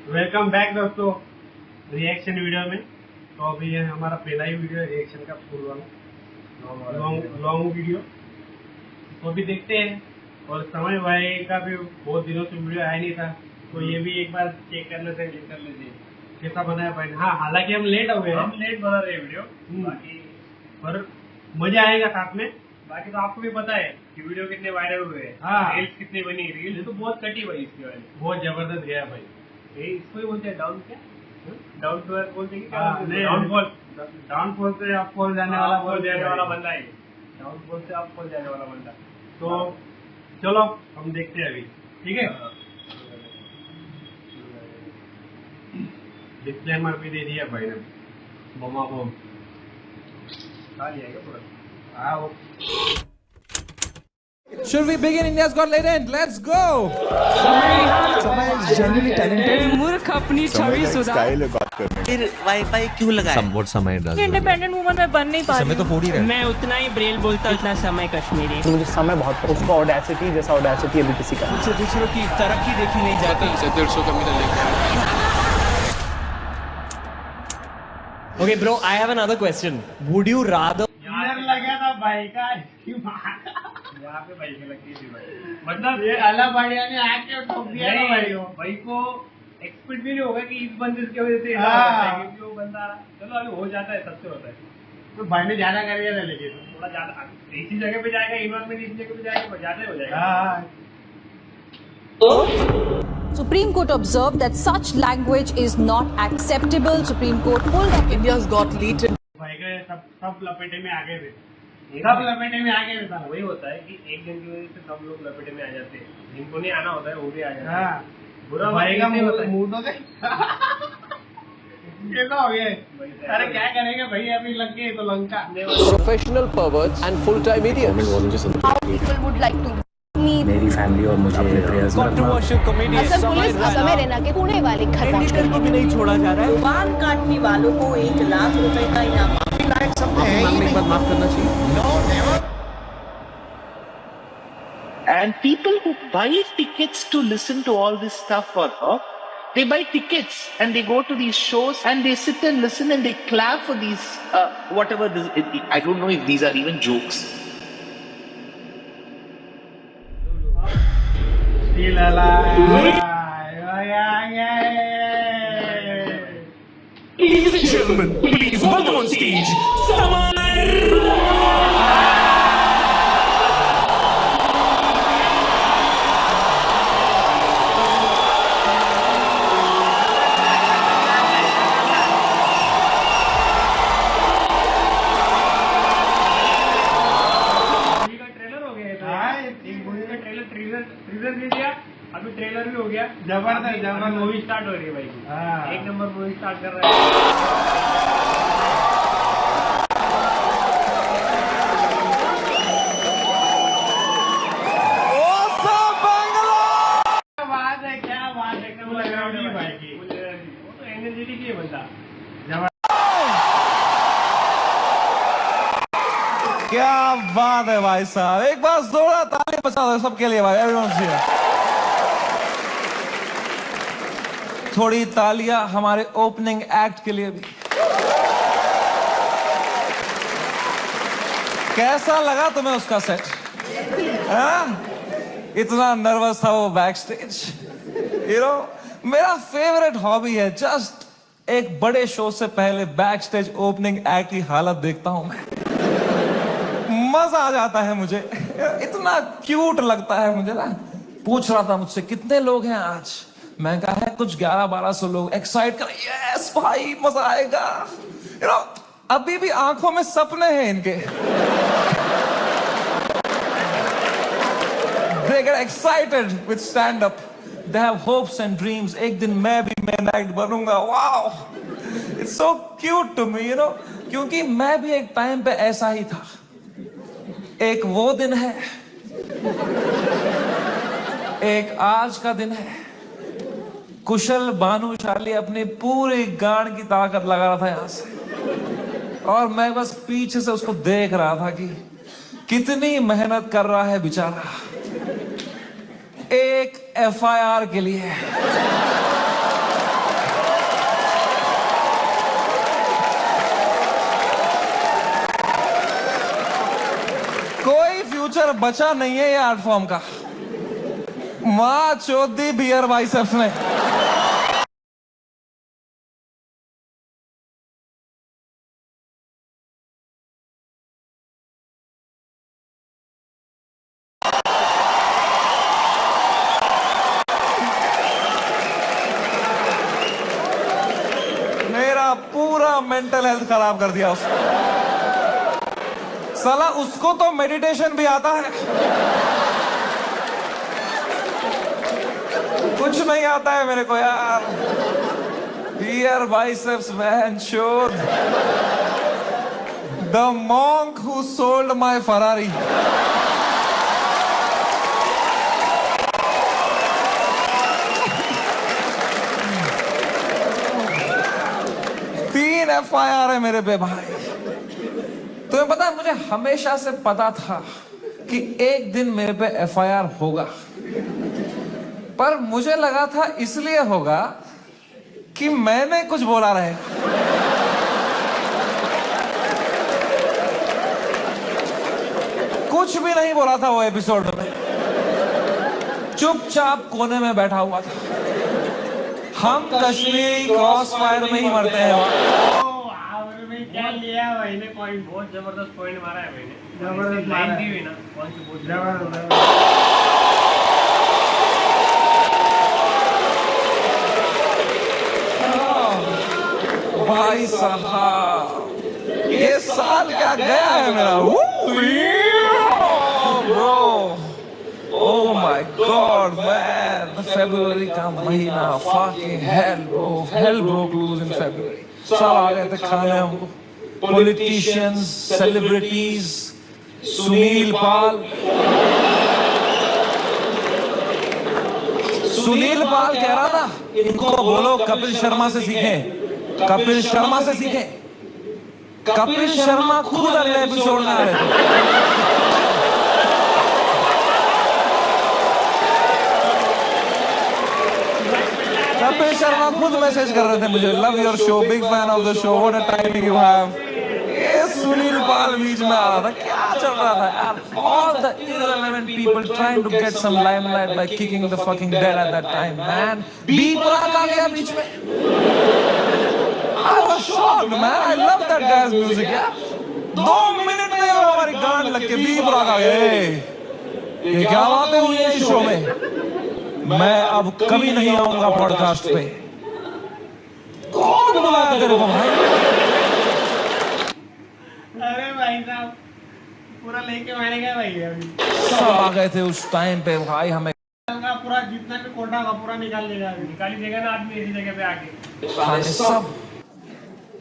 Welcome back दोस्तों reaction video में। तो अभी ये हमारा पहला ही वीडियो है रिएक्शन का, फुल वाला लॉन्ग वीडियो। तो अभी देखते हैं। और समय भाई का भी बहुत दिनों से वीडियो आया नहीं था, तो ये भी एक बार चेक कर लेते हैं कैसा बना है भाई। हाँ, हालांकि हम लेट हो गए, हम लेट बना रहे वीडियो, बाकी पर मजा आएगा साथ में। बाकी तो आपको भी पता है कि वीडियो कितने वायरल हुए हैं। हाँ, रील्स कितनी बनी, रील्स तो बहुत कटी हुई इसकी वाली, बहुत जबरदस्त गया भाई। ये इसको ही बोलते हैं डाउन, क्या डाउन टू अर्थ बोलते हैं, डाउनफॉल से आप फॉल जाने वाला बंदा है। डाउनफॉल से आप फॉल जाने वाला बंदा। तो चलो हम देखते हैं अभी, ठीक है। डिस्क्लेमर भी दे दिया भाई ने, बमा बम खा लिया पूरा। हाँ, Should we begin? India's Got Talent. Let's go. समय is genuinely talented. मूर्ख अपनी छवि सुधार। फिर वाईफाई क्यों लगाया? What समय does? इंडिपेंडेंट वुमन में बन नहीं पा समय तो 40 है। मैं उतना ही ब्रेल बोलता उतना समय कश्मीरी। मुझे समय बहुत उसका ऑडेसिटी जैसा ऑडेसिटी अभी किसी का मुझसे दूसरों की तरक्की देखी नहीं जाती। Okay, bro, I have another question. Would you rather? यार लगा था भाई का यहाँ पे भाई की लगती थी भाई, मतलब ये अला बढ़िया ने आके ठोक दिया ना भाई को। भाई को एक्सपेक्ट भी नहीं होगा कि इस बंदे की वजह से ऐसा होता है, क्योंकि वो बंदा चलो अभी हो जाता है, सबसे होता है। तो भाई ने ज्यादा कर दिया था, लेकिन थोड़ा ज्यादा इसी जगह पे जाएगा, इन्वायरमेंट इसी जगह पे जाएगा, ज्यादा ही हो जाएगा। Supreme Court observed that such language is not acceptable. Supreme Court pulled up India's got lead. भाई के सब लपेटे में आगे थे, सब लपेटे में आगे था। वही होता है कि एक दिन की वजह से सब लोग लपेटे में आ जाते हैं, जिनको नहीं आना होता है वो भी आ जाते हैं। बुरा भाई का मूड हो गए कैसा हो गया। अरे क्या करेंगे भाई, अभी लग गए तो Lanka. Professional perverts and full-time idiots. how people would like to meet. मेरी फैमिली और मुझे अपने प्रेयर्स में Controversial comedian Assam police Samay Assam Rana. Raina के पुणे वाले घर पहुंच गई। को भी नहीं छोड़ा जा रहा है। बाल काटने वालों को 1 लाख रुपए का इनाम। एक बार माफ करना चाहिए। And people who buy tickets to listen to all this stuff for her, they buy tickets and they go to these shows and they sit and listen and they clap for these, whatever this, I don't know if these are even jokes. Still alive. Ladies and gentlemen, please welcome on stage Samay. अभी trailer भी हो गया, जबरदस्त movie start हो रही है भाई। एक नंबर मूवी स्टार्ट कर रहा है। क्या बात है भाई की, वो तो एनर्जेटिक ही है बंदा। क्या बात है भाई साहब, एक बार जोड़ा ताली बजा दो सबके लिए भाई, everyone's here. थोड़ी तालियां हमारे ओपनिंग एक्ट के लिए भी। कैसा लगा तुम्हें उसका सेट? इतना नर्वस था वो बैक स्टेज। मेरा फेवरेट हॉबी है जस्ट एक बड़े शो से पहले बैक स्टेज ओपनिंग एक्ट की हालत देखता हूं मैं, मजा आ जाता है मुझे, इतना क्यूट लगता है मुझे ना। पूछ रहा था मुझसे कितने लोग हैं आज, मैं कहा है कुछ 1100-1200 लोग। एक्साइट कर, यस भाई मजा आएगा। अभी भी आंखों में सपने हैं इनके। They get excited with stand up. They have hopes and dreams. एक दिन मैं भी मेन एक्ट बनूंगा। Wow, it's so cute to me, क्योंकि मैं भी एक टाइम पे ऐसा ही था। एक वो दिन है, एक आज का दिन है। कुशल भानुशाली अपनी पूरी गांड की ताकत लगा रहा था यहां से, और मैं बस पीछे से उसको देख रहा था कि कितनी मेहनत कर रहा है बेचारा एक एफआईआर के लिए। थिएटर बचा नहीं है ये आर्ट फॉर्म का। माँ चौधी बियर बाइसेप्स ने। मेरा पूरा मेंटल हेल्थ खराब कर दिया उसने। साला उसको तो मेडिटेशन भी आता है, कुछ नहीं आता है मेरे को यार। बियर बाइसेप्स मैन शोध। The monk who sold my Ferrari. FIR है मेरे पे भाई। तुम्हें पता है, मुझे हमेशा से पता था कि एक दिन मेरे पे FIR होगा, पर मुझे लगा था इसलिए होगा कि मैंने कुछ बोला रहे। कुछ भी नहीं बोला था वो एपिसोड में, चुपचाप कोने में बैठा हुआ था। हम कश्मीरी क्रॉस फायर में ही मरते हैं वहां। क्या लिया भाई ने पॉइंट, बहुत जबरदस्त पॉइंट मारा है भाई ने। जबरदस्त लाइन दी हुई ना, कौन सी बहुत जबरदस्त। भाई साहब ये साल क्या गया है मेरा। Bro Oh my God, man! February का महीना, fucking hell, bro. Hell broke loose in February. सब आ गए थे खाने हमको। Politicians, celebrities, सुनील पाल। सुनील पाल कह रहा था, इनको बोलो कपिल शर्मा से सीखें, कपिल शर्मा से सीखें। कपिल शर्मा खुद अगले एपिसोड में आ रहे थे। कपिल शर्मा खुद मैसेज कर रहे थे मुझे, love your show, big fan of the show, what a timing you have. ये सुनील पाल बीच में आ रहा था, क्या चल रहा था यार। All the irrelevant people trying to get some limelight by kicking the fucking dead at that time, man. B Praak आ गया बीच में। I was shocked, man. I love that guy's music, यार। 2 मिनट में हमारी गान लग के बी प्राक आ गए। ये क्या बातें हुई है इस शो में। मैं अब कभी नहीं आऊंगा पॉडकास्ट पे। कौन बुलाया तेरे को भाई? अरे भाई साहब पूरा लेके मारे गए भाई। अभी सब आ गए थे उस टाइम पे भाई। हमें पूरा जितना भी कोटा का पूरा निकाल देगा, निकाल ही देगा ना आदमी इसी जगह पे आके। सब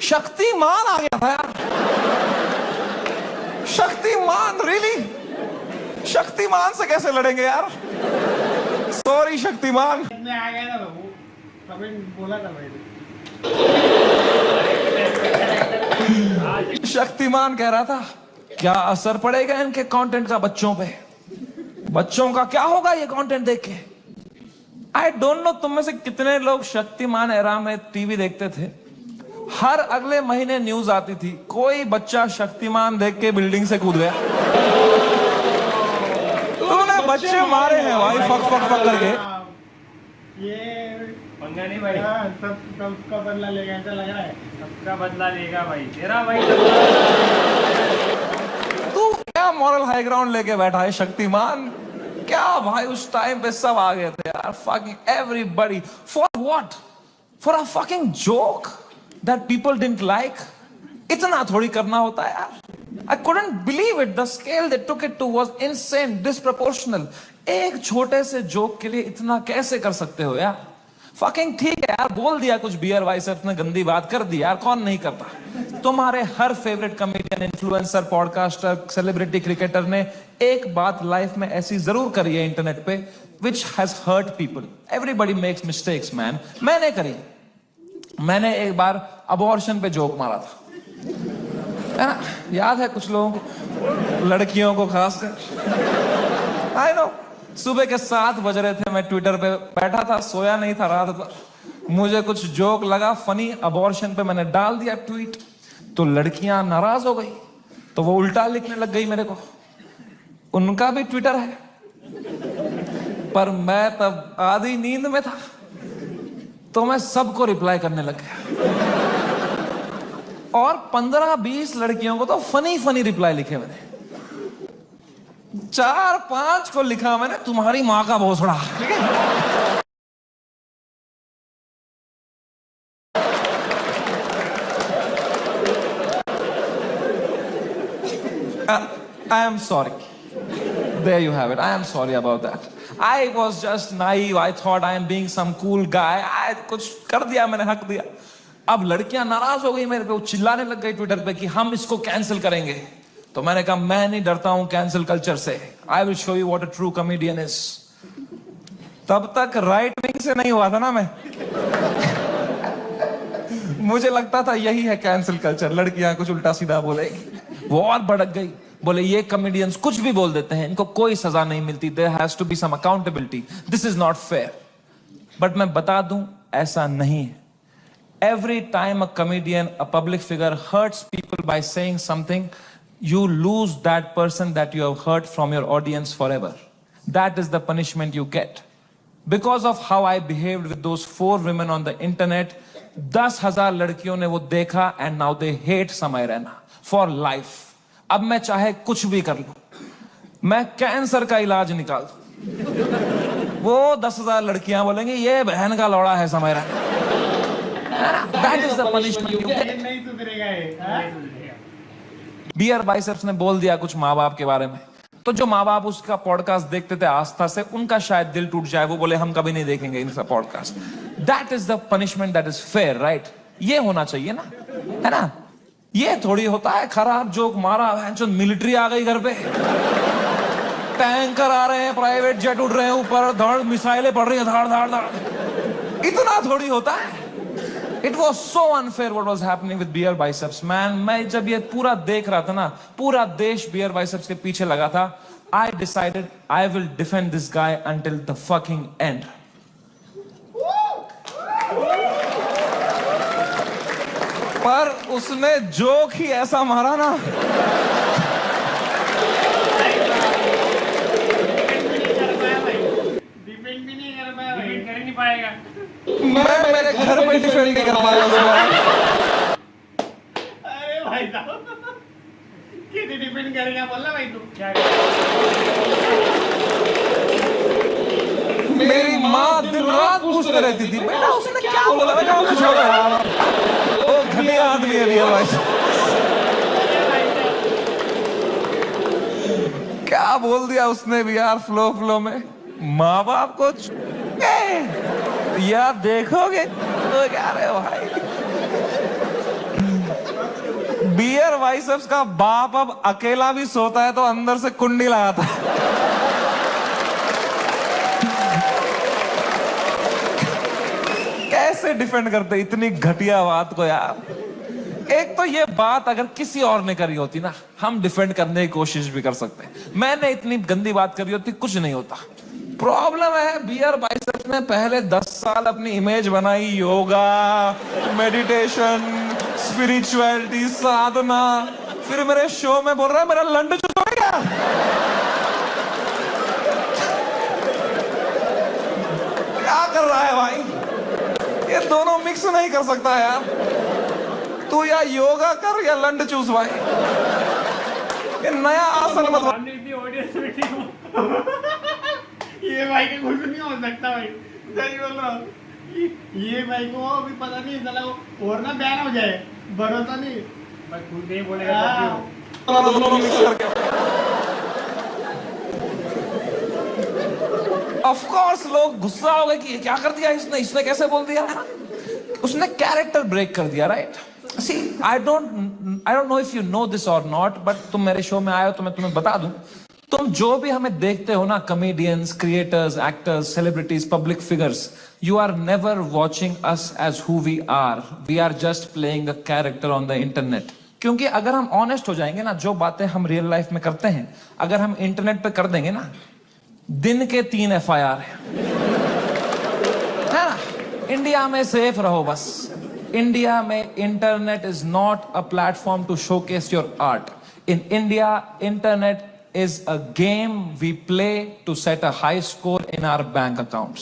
शक्तिमान आ गया था यार। शक्तिमान, रियली? शक्तिमान से कैसे लड़ेंगे यार? सॉरी शक्तिमान। में आ गया था बाबू, कभी बोला था भाई। शक्तिमान कह रहा था क्या असर पड़ेगा इनके कंटेंट का बच्चों पे, बच्चों का क्या होगा ये कंटेंट देख के। आई डोंट नो तुम में से कितने लोग शक्तिमान एरा में टीवी देखते थे। हर अगले महीने न्यूज आती थी, कोई बच्चा शक्तिमान देख के बिल्डिंग से कूद गया। तूने बच्चे मारे हैं भाई, फक फक फक करके। ये पंगा नहीं भाई, सबका बदला लेगा ऐसा लग रहा है। सबका बदला लेगा भाई, तेरा भाई। तू क्या मॉरल हाई ग्राउंड लेके बैठा है शक्तिमान? क्या भाई उस टाइम पे सब आ गए थे यार, fucking everybody. For what? For a fucking joke that people didn't like? इतना थोड़ी करना होता है यार। I couldn't believe it. The scale they took it to was insane, disproportional. एक छोटे से जोक के लिए इतना कैसे कर सकते हो यार? Fucking ठीक है यार, बोल दिया कुछ बियर बाइसेप्स ने, गंदी बात कर दी यार, कौन नहीं करता। तुम्हारे हर favourite comedian, influencer, podcaster, celebrity, cricketer ने एक बात लाइफ में ऐसी जरूर करी है इंटरनेट पे, which has hurt people. Everybody makes mistakes, man. मैंने करी। मैंने एक बार अबॉर्शन पे जोक मारा था, है ना? याद है कुछ लोगों को, लड़कियों को खासकर। आई नो, सुबह के 7 बज रहे थे, मैं ट्विटर पे बैठा था, सोया नहीं था रात भर। मुझे कुछ जोक लगा फनी अबॉर्शन पे, मैंने डाल दिया ट्वीट, तो लड़कियां नाराज हो गई, तो वो उल्टा लिखने लग गई मेरे को। उनका भी ट्विटर है, पर मैं तब आधी नींद में था, तो मैं सबको रिप्लाई करने लग गया। और 15-20 लड़कियों को तो फनी रिप्लाई लिखे मैंने। 4-5 को लिखा मैंने तुम्हारी माँ का भोसड़ा, ठीक है। I am sorry. There you have it. I am sorry about that. I was just naive. I thought I am being some cool guy. I कुछ कर दिया मैंने, हक दिया। अब लड़कियां नाराज हो गई मेरे पे, वो चिल्लाने लग गई ट्विटर पे कि हम इसको कैंसिल करेंगे। तो मैंने कहा मैं नहीं डरता हूं कैंसिल कल्चर से। I will show you what a true comedian is. तब तक राइट विंग से नहीं हुआ था ना मैं। मुझे लगता था यही है कैंसिल कल्चर, लड़कियां कुछ उल्टा सीधा बोलेगी। वो और भड़क गई, बोले ये कॉमेडियंस कुछ भी बोल देते हैं, इनको कोई सजा नहीं मिलती, there has to be some accountability, this is not fair. But मैं बता दूं ऐसा नहीं है। Every time a comedian, a public figure hurts people by saying something, you lose that person that you have heard from your audience forever. That is the punishment you get. Because of how I behaved with those 4 women on the internet, 10,000 लड़कियों ने वो देखा and now they hate समय Raina for life. अब मैं चाहे कुछ भी कर लूं, मैं कैंसर का इलाज निकाल दूं, वो 10,000 लड़कियां बोलेंगी ये बहन का लौड़ा है समय Raina. That is the punishment you get. नहीं सुधरेगा ये। बियर बाइसेप्स ने बोल दिया कुछ माँ बाप के बारे में, तो जो माँ बाप उसका पॉडकास्ट देखते थे आस्था से, उनका शायद दिल टूट जाए, वो बोले हम कभी नहीं देखेंगे इनका podcast. That is the punishment that is fair, right? ये होना चाहिए ना, है ना? ये थोड़ी होता है खराब जोक मारा, जो मिलिट्री आ गई घर पे, टैंकर आ रहे हैं, प्राइवेट जेट उड़ रहे हैं ऊपर, धड़ मिसाइलें पड़ रही हैं, धाड़ धाड़ धाड़, इतना थोड़ी होता है। It was so unfair what was happening with beer biceps, man. मैं जब ये पूरा देख रहा था ना, पूरा देश beer biceps के पीछे लगा था, I decided I will defend this guy until the fucking end. पर उसने जोक ही ऐसा मारा ना, डिपेंड भी नहीं कर पाया भाई, कर नहीं पाएगा। मैं मेरे घर पे डिफेंड नहीं कर पाया उसको। अरे भाई साहब, कैसे डिपेंड करेगा बोलना भाई तू क्या? मेरी माँ दिन रात पूछते रहती थी बेटा उसने क्या बोला, मैं कुछ छोड़ो यार, वो घटिया आदमी है भैया भाई। क्या बोल दिया उसने भी यार फ्लो में, माँ बाप को यार देखोगे तो क्या रहे भाई। बियर बाइसेप्स का बाप अब अकेला भी सोता है तो अंदर से कुंडी लगाता है। कैसे डिफेंड करते इतनी घटिया बात को यार। एक तो ये बात अगर किसी और ने करी होती ना, हम डिफेंड करने की कोशिश भी कर सकते, मैंने इतनी गंदी बात करी होती कुछ नहीं होता। प्रॉब्लम है बियर बाइसेप्स ने पहले 10 साल अपनी इमेज बनाई, योगा, मेडिटेशन, स्पिरिचुअलिटी, साधना, फिर मेरे शो में बोल रहा है मेरा लंड चुप हो गया। क्या कर रहा है भाई, ये दोनों मिक्स नहीं कर सकता यार। तू या योगा कर या लंड चूस भाई, ये नया आसन मत। हमने इतनी ऑडियंस बैठी हो, ये भाई के कुछ नहीं हो सकता भाई, सही बोल रहा हूँ। ये भाई को अभी पता नहीं चला और ना बैन हो जाए, भरोसा नहीं भाई, खुद नहीं बोलेगा दोनों मिक्स करके। ऑफ कोर्स लोग गुस्सा हो गए कि ये क्या कर दिया इसने कैसे बोल दिया, उसने कैरेक्टर ब्रेक कर दिया, right? See, I don't know if you know this or not, but तुम मेरे शो में आए हो तो मैं तुम्हें बता दूं, तुम जो भी हमें देखते हो ना, comedians, creators, actors, celebrities, public figures, you are never watching us as who we are. We are just playing a character on the internet. क्योंकि अगर हम ऑनेस्ट हो जाएंगे ना, जो बातें हम रियल लाइफ में करते हैं अगर हम इंटरनेट पे कर देंगे ना, दिन के 3 FIR है ना। इंडिया में सेफ रहो बस। इंडिया में internet is not a platform to showcase your art. In India internet is a game we play to set a high score in our bank accounts.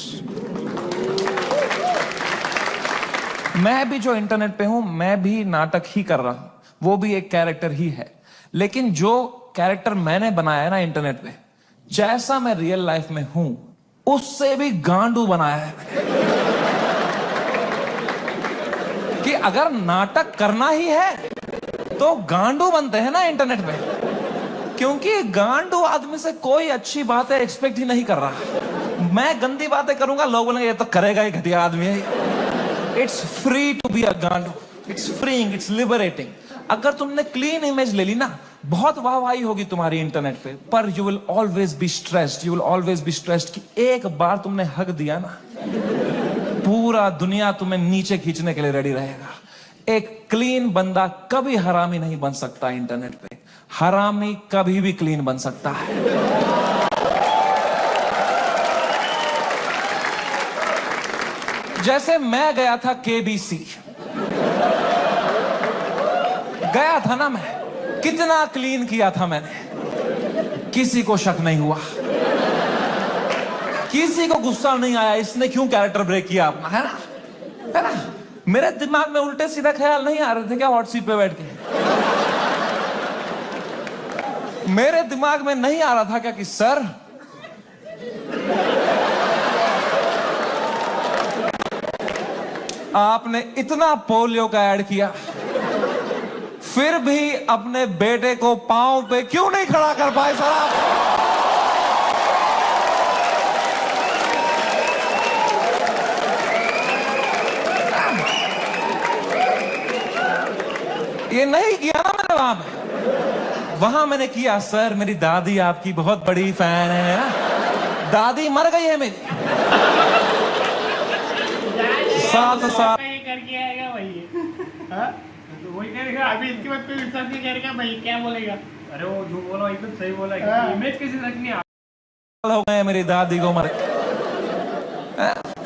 मैं भी जो इंटरनेट पे हूं, मैं भी नाटक ही कर रहा हूं, वो भी एक कैरेक्टर ही है। लेकिन जो कैरेक्टर मैंने बनाया है ना इंटरनेट पे, जैसा मैं रियल लाइफ में हूं, उससे भी गांडू बनाया है मैंने। कि अगर नाटक करना ही है तो गांडू बनते हैं ना इंटरनेट पे, क्योंकि गांडू आदमी से कोई अच्छी बातें एक्सपेक्ट ही नहीं कर रहा। मैं गंदी बातें करूंगा, लोग बोलेंगे ये तो करेगा ही, घटिया आदमी है। It's free to be a गांडू, इट्स फ्रीइंग, इट्स लिबरेटिंग। अगर तुमने क्लीन इमेज ले ली ना, बहुत वाहवाही होगी तुम्हारी इंटरनेट पे, पर you will always be stressed, you will always be stressed कि एक बार तुमने हक दिया ना, पूरा दुनिया तुम्हें नीचे खींचने के लिए रेडी रहेगा। एक क्लीन बंदा कभी हरामी नहीं बन सकता इंटरनेट पे, हरामी कभी भी क्लीन बन सकता है। जैसे मैं गया था केबीसी, गया था ना मैं, कितना क्लीन किया था मैंने, किसी को शक नहीं हुआ, किसी को गुस्सा नहीं आया इसने क्यों कैरेक्टर ब्रेक किया अपना, है ना, है ना। मेरे दिमाग में उल्टे सीधे ख्याल नहीं आ रहे थे क्या हॉट सीट पे बैठ के? मेरे दिमाग में नहीं आ रहा था क्या कि सर आपने इतना पोलियो का ऐड किया, फिर भी अपने बेटे को पांव पे क्यों नहीं खड़ा कर पाए सर आप? ये नहीं किया ना मैंने वहां पे। वहां मैंने किया, सर मेरी दादी आपकी बहुत बड़ी फैन है ना, दादी मर गई है मेरी, 7 साल करके आएगा भाई, हाँ? तो वही करेगा। अभी इसके बाद कोई विश्वास नहीं करेगा भाई, क्या बोलेगा? अरे वो जो बोला एकदम सही बोला, इमेज कैसे रखनी है? हो गए मेरी दादी को मर।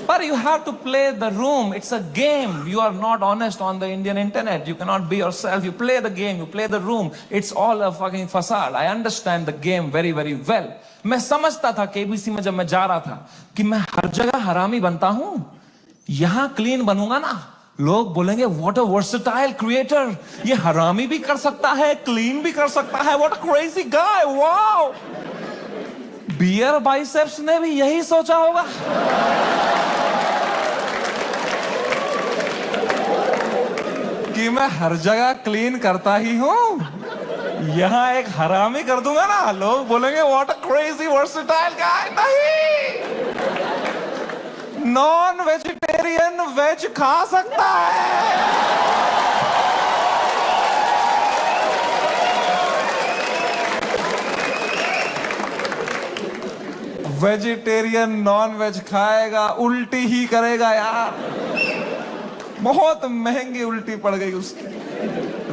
But you have to play the room. It's a game. You are not honest on the Indian internet. You cannot be yourself. You play the game. You play the room. It's all a fucking facade. I understand the game very, very well. मैं समझता था KBC में जब मैं जा रहा था कि मैं हर जगह हरामी बनता हूं, यहां क्लीन बनूंगा ना, लोग बोलेंगे व्हाट अ वर्सेटाइल क्रिएटर, ये हरामी भी कर सकता है, क्लीन भी कर सकता है, what a crazy guy, wow. Beer Biceps ने भी यही सोचा होगा। कि मैं हर जगह क्लीन करता ही हूं, यहां एक हरामी कर दूंगा ना, लोग बोलेंगे व्हाट अ क्रेजी वर्सेटाइल गाय। नहीं, नॉन वेजिटेरियन वेज खा सकता है। वेजिटेरियन नॉन वेज खाएगा, उल्टी ही करेगा यार। बहुत महंगी उल्टी पड़ गई उसकी,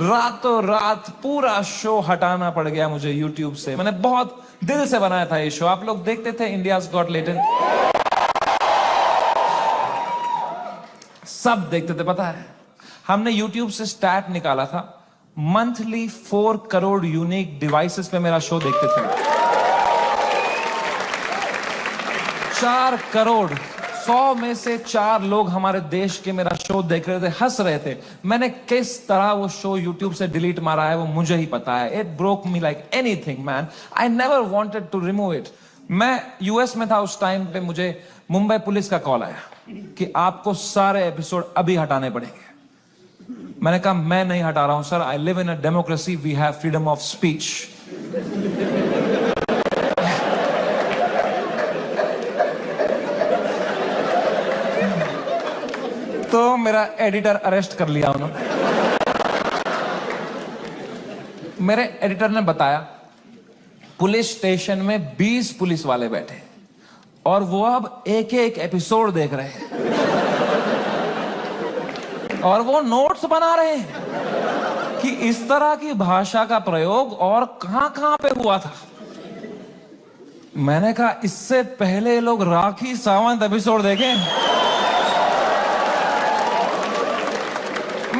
रातों रात पूरा शो हटाना पड़ गया मुझे यूट्यूब से। मैंने बहुत दिल से बनाया था ये शो, आप लोग देखते थे इंडियाज गॉट टैलेंट, सब देखते थे। पता है हमने यूट्यूब से स्टैट निकाला था, मंथली 4 करोड़ यूनिक डिवाइसेस पे मेरा शो देखते थे। 4 करोड़, 100 में से 4 लोग हमारे देश के मेरा शो देख रहे थे, हंस रहे थे। मैंने किस तरह वो शो यूट्यूब से डिलीट मारा है वो मुझे ही पता है। It broke me like anything man, I never wanted to remove it. मैं यूएस में था उस टाइम पे, मुझे मुंबई पुलिस का कॉल आया कि आपको सारे एपिसोड अभी हटाने पड़ेंगे। मैंने कहा मैं नहीं हटा रहा हूं sir, I live in a democracy, we have freedom of speech. तो मेरा एडिटर अरेस्ट कर लिया उन्होंने। मेरे एडिटर ने बताया पुलिस स्टेशन में 20 पुलिस वाले बैठे और वो अब एक एक एपिसोड देख रहे हैं और वो नोट्स बना रहे हैं कि इस तरह की भाषा का प्रयोग और कहां कहां पे हुआ था। मैंने कहा इससे पहले लोग राखी सावंत एपिसोड देखें,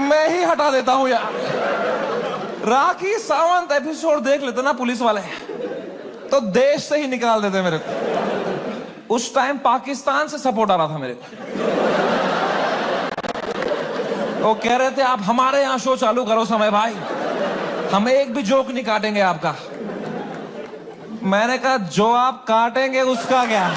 मैं ही हटा देता हूं यार। राखी सावंत एपिसोड देख लेते ना पुलिस वाले, तो देश से ही निकाल देते मेरे को। उस टाइम पाकिस्तान से सपोर्ट आ रहा था मेरे को। वो कह रहे थे आप हमारे यहां शो चालू करो समय भाई, हम एक भी जोक नहीं काटेंगे आपका। मैंने कहा जो आप काटेंगे उसका क्या।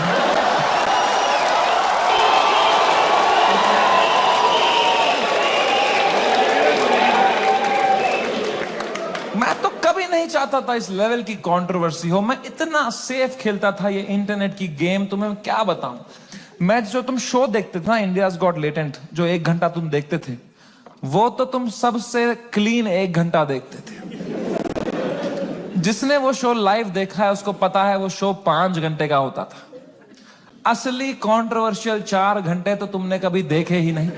मैं तो कभी नहीं चाहता था इस लेवल की कंट्रोवर्सी हो। मैं इतना सेफ खेलता था ये इंटरनेट की गेम, तुम्हें क्या बताऊं। मैं जो तुम शो देखते थे ना, इंडियाज गॉट लेटेंट, जो 1 घंटा तुम देखते थे, वो तो तुम सबसे क्लीन 1 घंटा देखते थे। जिसने वो शो लाइव देखा है उसको पता है वो शो 5 घंटे का होता था। असली कंट्रोवर्शियल 4 घंटे तो तुमने कभी देखे ही नहीं,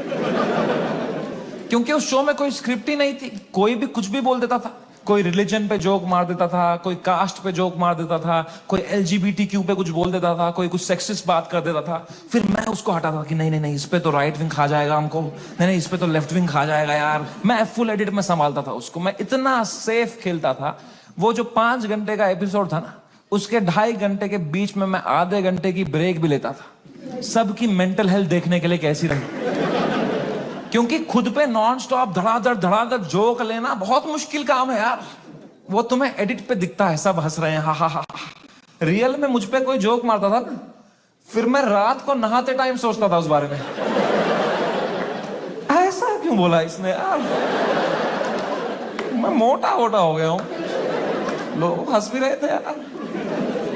क्योंकि उस शो में कोई स्क्रिप्ट ही नहीं थी। कोई भी कुछ भी बोल देता था। कोई रिलीजन पे जोक मार देता था, कोई कास्ट पे जोक मार देता था, कोई LGBTQ पे कुछ बोल देता था, कोई कुछ सेक्सिस्ट बात कर देता था। फिर मैं उसको हटाता था कि नहीं नहीं नहीं, इस पे तो राइट विंग खा जाएगा हमको, नहीं नहीं इस पे तो लेफ्ट विंग खा जाएगा यार। मैं फुल एडिट में संभालता था उसको। मैं इतना सेफ खेलता था। वो जो 5 घंटे का एपिसोड था ना, उसके 2.5 घंटे के बीच में मैं आधे घंटे की ब्रेक भी लेता था, सबकी मेंटल हेल्थ देखने के लिए कैसी रही। क्योंकि खुद पे नॉन स्टॉप धड़ाधड़ जोक लेना बहुत मुश्किल काम है यार। वो तुम्हें एडिट पे दिखता है, सब हंस रहे हैं, हा हा हा। रियल में मुझ पे कोई जोक मारता था ना, फिर मैं रात को नहाते टाइम सोचता था उस बारे में, ऐसा क्यों बोला इसने यार। मैं मोटा हो गया हूं। लोग हंस भी रहे थे यार।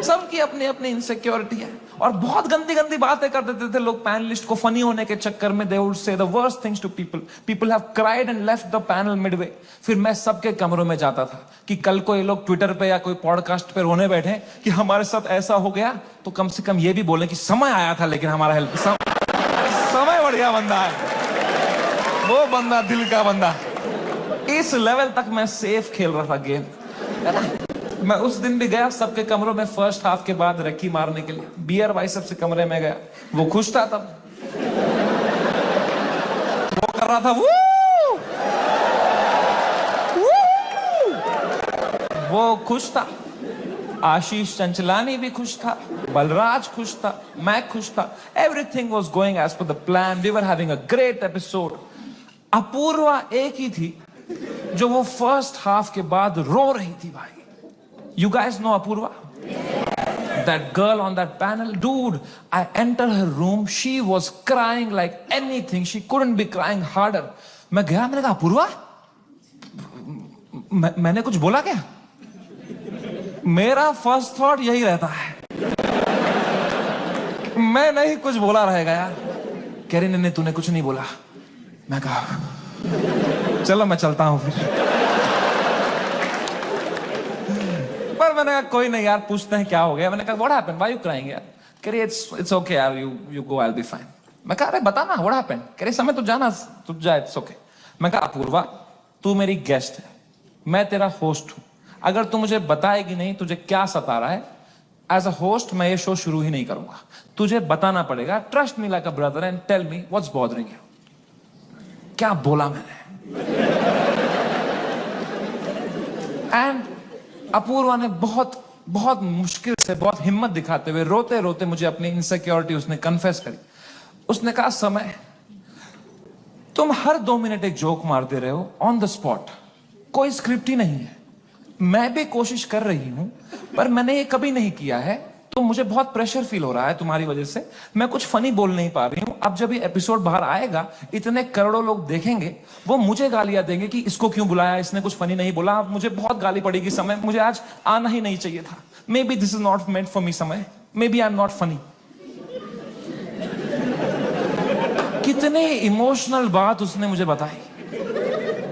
सबकी अपनी अपनी इनसिक्योरिटी है। और बहुत गंदी गंदी बातें कर देते थे लोग पैनलिस्ट को फनी होने के चक्कर में। They would say the worst things to people. People have cried and left the panel midway. फिर मैं सबके कमरों में जाता था कि कल को ये लोग ट्विटर पे या कोई पॉडकास्ट पे रोने बैठे कि हमारे साथ ऐसा हो गया, तो कम से कम ये भी बोले कि समय आया था लेकिन हमारा हेल्प। समय बढ़िया बंदा है वो, बंदा दिल का बंदा। इस लेवल तक मैं सेफ खेल रहा था गेम। मैं उस दिन भी गया सबके कमरों में फर्स्ट हाफ के बाद रखी मारने के लिए। बियर बाइसेप से कमरे में गया, वो खुश था तब। वो कर रहा था वो खुश था। आशीष चंचलानी भी खुश था, बलराज खुश था, मैं खुश था। Everything was going as per the plan. We were having a great episode. Apoorva एक ही थी जो वो फर्स्ट हाफ के बाद रो रही थी भाई। You guys know Apurva? That girl on that panel? Dude, I entered her room. She was crying like anything. She couldn't be crying harder. मैं गया, मैंने कहा अपूर्वा, मैंने कुछ बोला क्या? मेरा फर्स्ट थॉट यही रहता है, मैं नहीं कुछ बोला रहेगा यार। कह रही नहीं तूने कुछ नहीं बोला। मैं कहा चलो मैं चलता हूं फिर। पर मैंने कहा कोई नहीं यार, पूछते हैं क्या हो गया। मैंने कहा what happened, why you crying यार। कह रही इट्स ओके यार, you go, I will be fine. मैं कहा अरे बता ना व्हाट हैपेंड। कह रही समय तू जाना, तू जा, इट्स ओके। मैं कहा अपूर्वा तू मेरी गेस्ट है, मैं तेरा होस्ट हूं। अगर तू मुझे बताएगी नहीं तुझे क्या सता रहा है, एज अ होस्ट मैं ये शो शुरू ही नहीं करूंगा। तुझे बताना पड़ेगा। Trust me like a brother and tell me what's bothering you. क्या बोला मैंने। एंड अपूर्वा ने बहुत मुश्किल से, बहुत हिम्मत दिखाते हुए, रोते रोते मुझे अपनी इनसिक्योरिटी उसने कन्फेस करी। उसने कहा समय तुम हर 2 मिनट एक जोक मारते रहे हो ऑन द स्पॉट, कोई स्क्रिप्ट ही नहीं है। मैं भी कोशिश कर रही हूं पर मैंने ये कभी नहीं किया है, तो मुझे बहुत प्रेशर फील हो रहा है तुम्हारी वजह से। मैं कुछ फनी बोल नहीं पा रही हूं। अब जब ये एपिसोड बाहर आएगा, इतने करोड़ों लोग देखेंगे, वो मुझे गालियां देंगे कि इसको क्यों बुलाया, इसने कुछ फनी नहीं बोला। अब मुझे बहुत गाली पड़ेगी समय, मुझे आज आना ही नहीं चाहिए था। Maybe this is not meant for me समय, maybe I am not funny. कितने इमोशनल बात उसने मुझे बताई,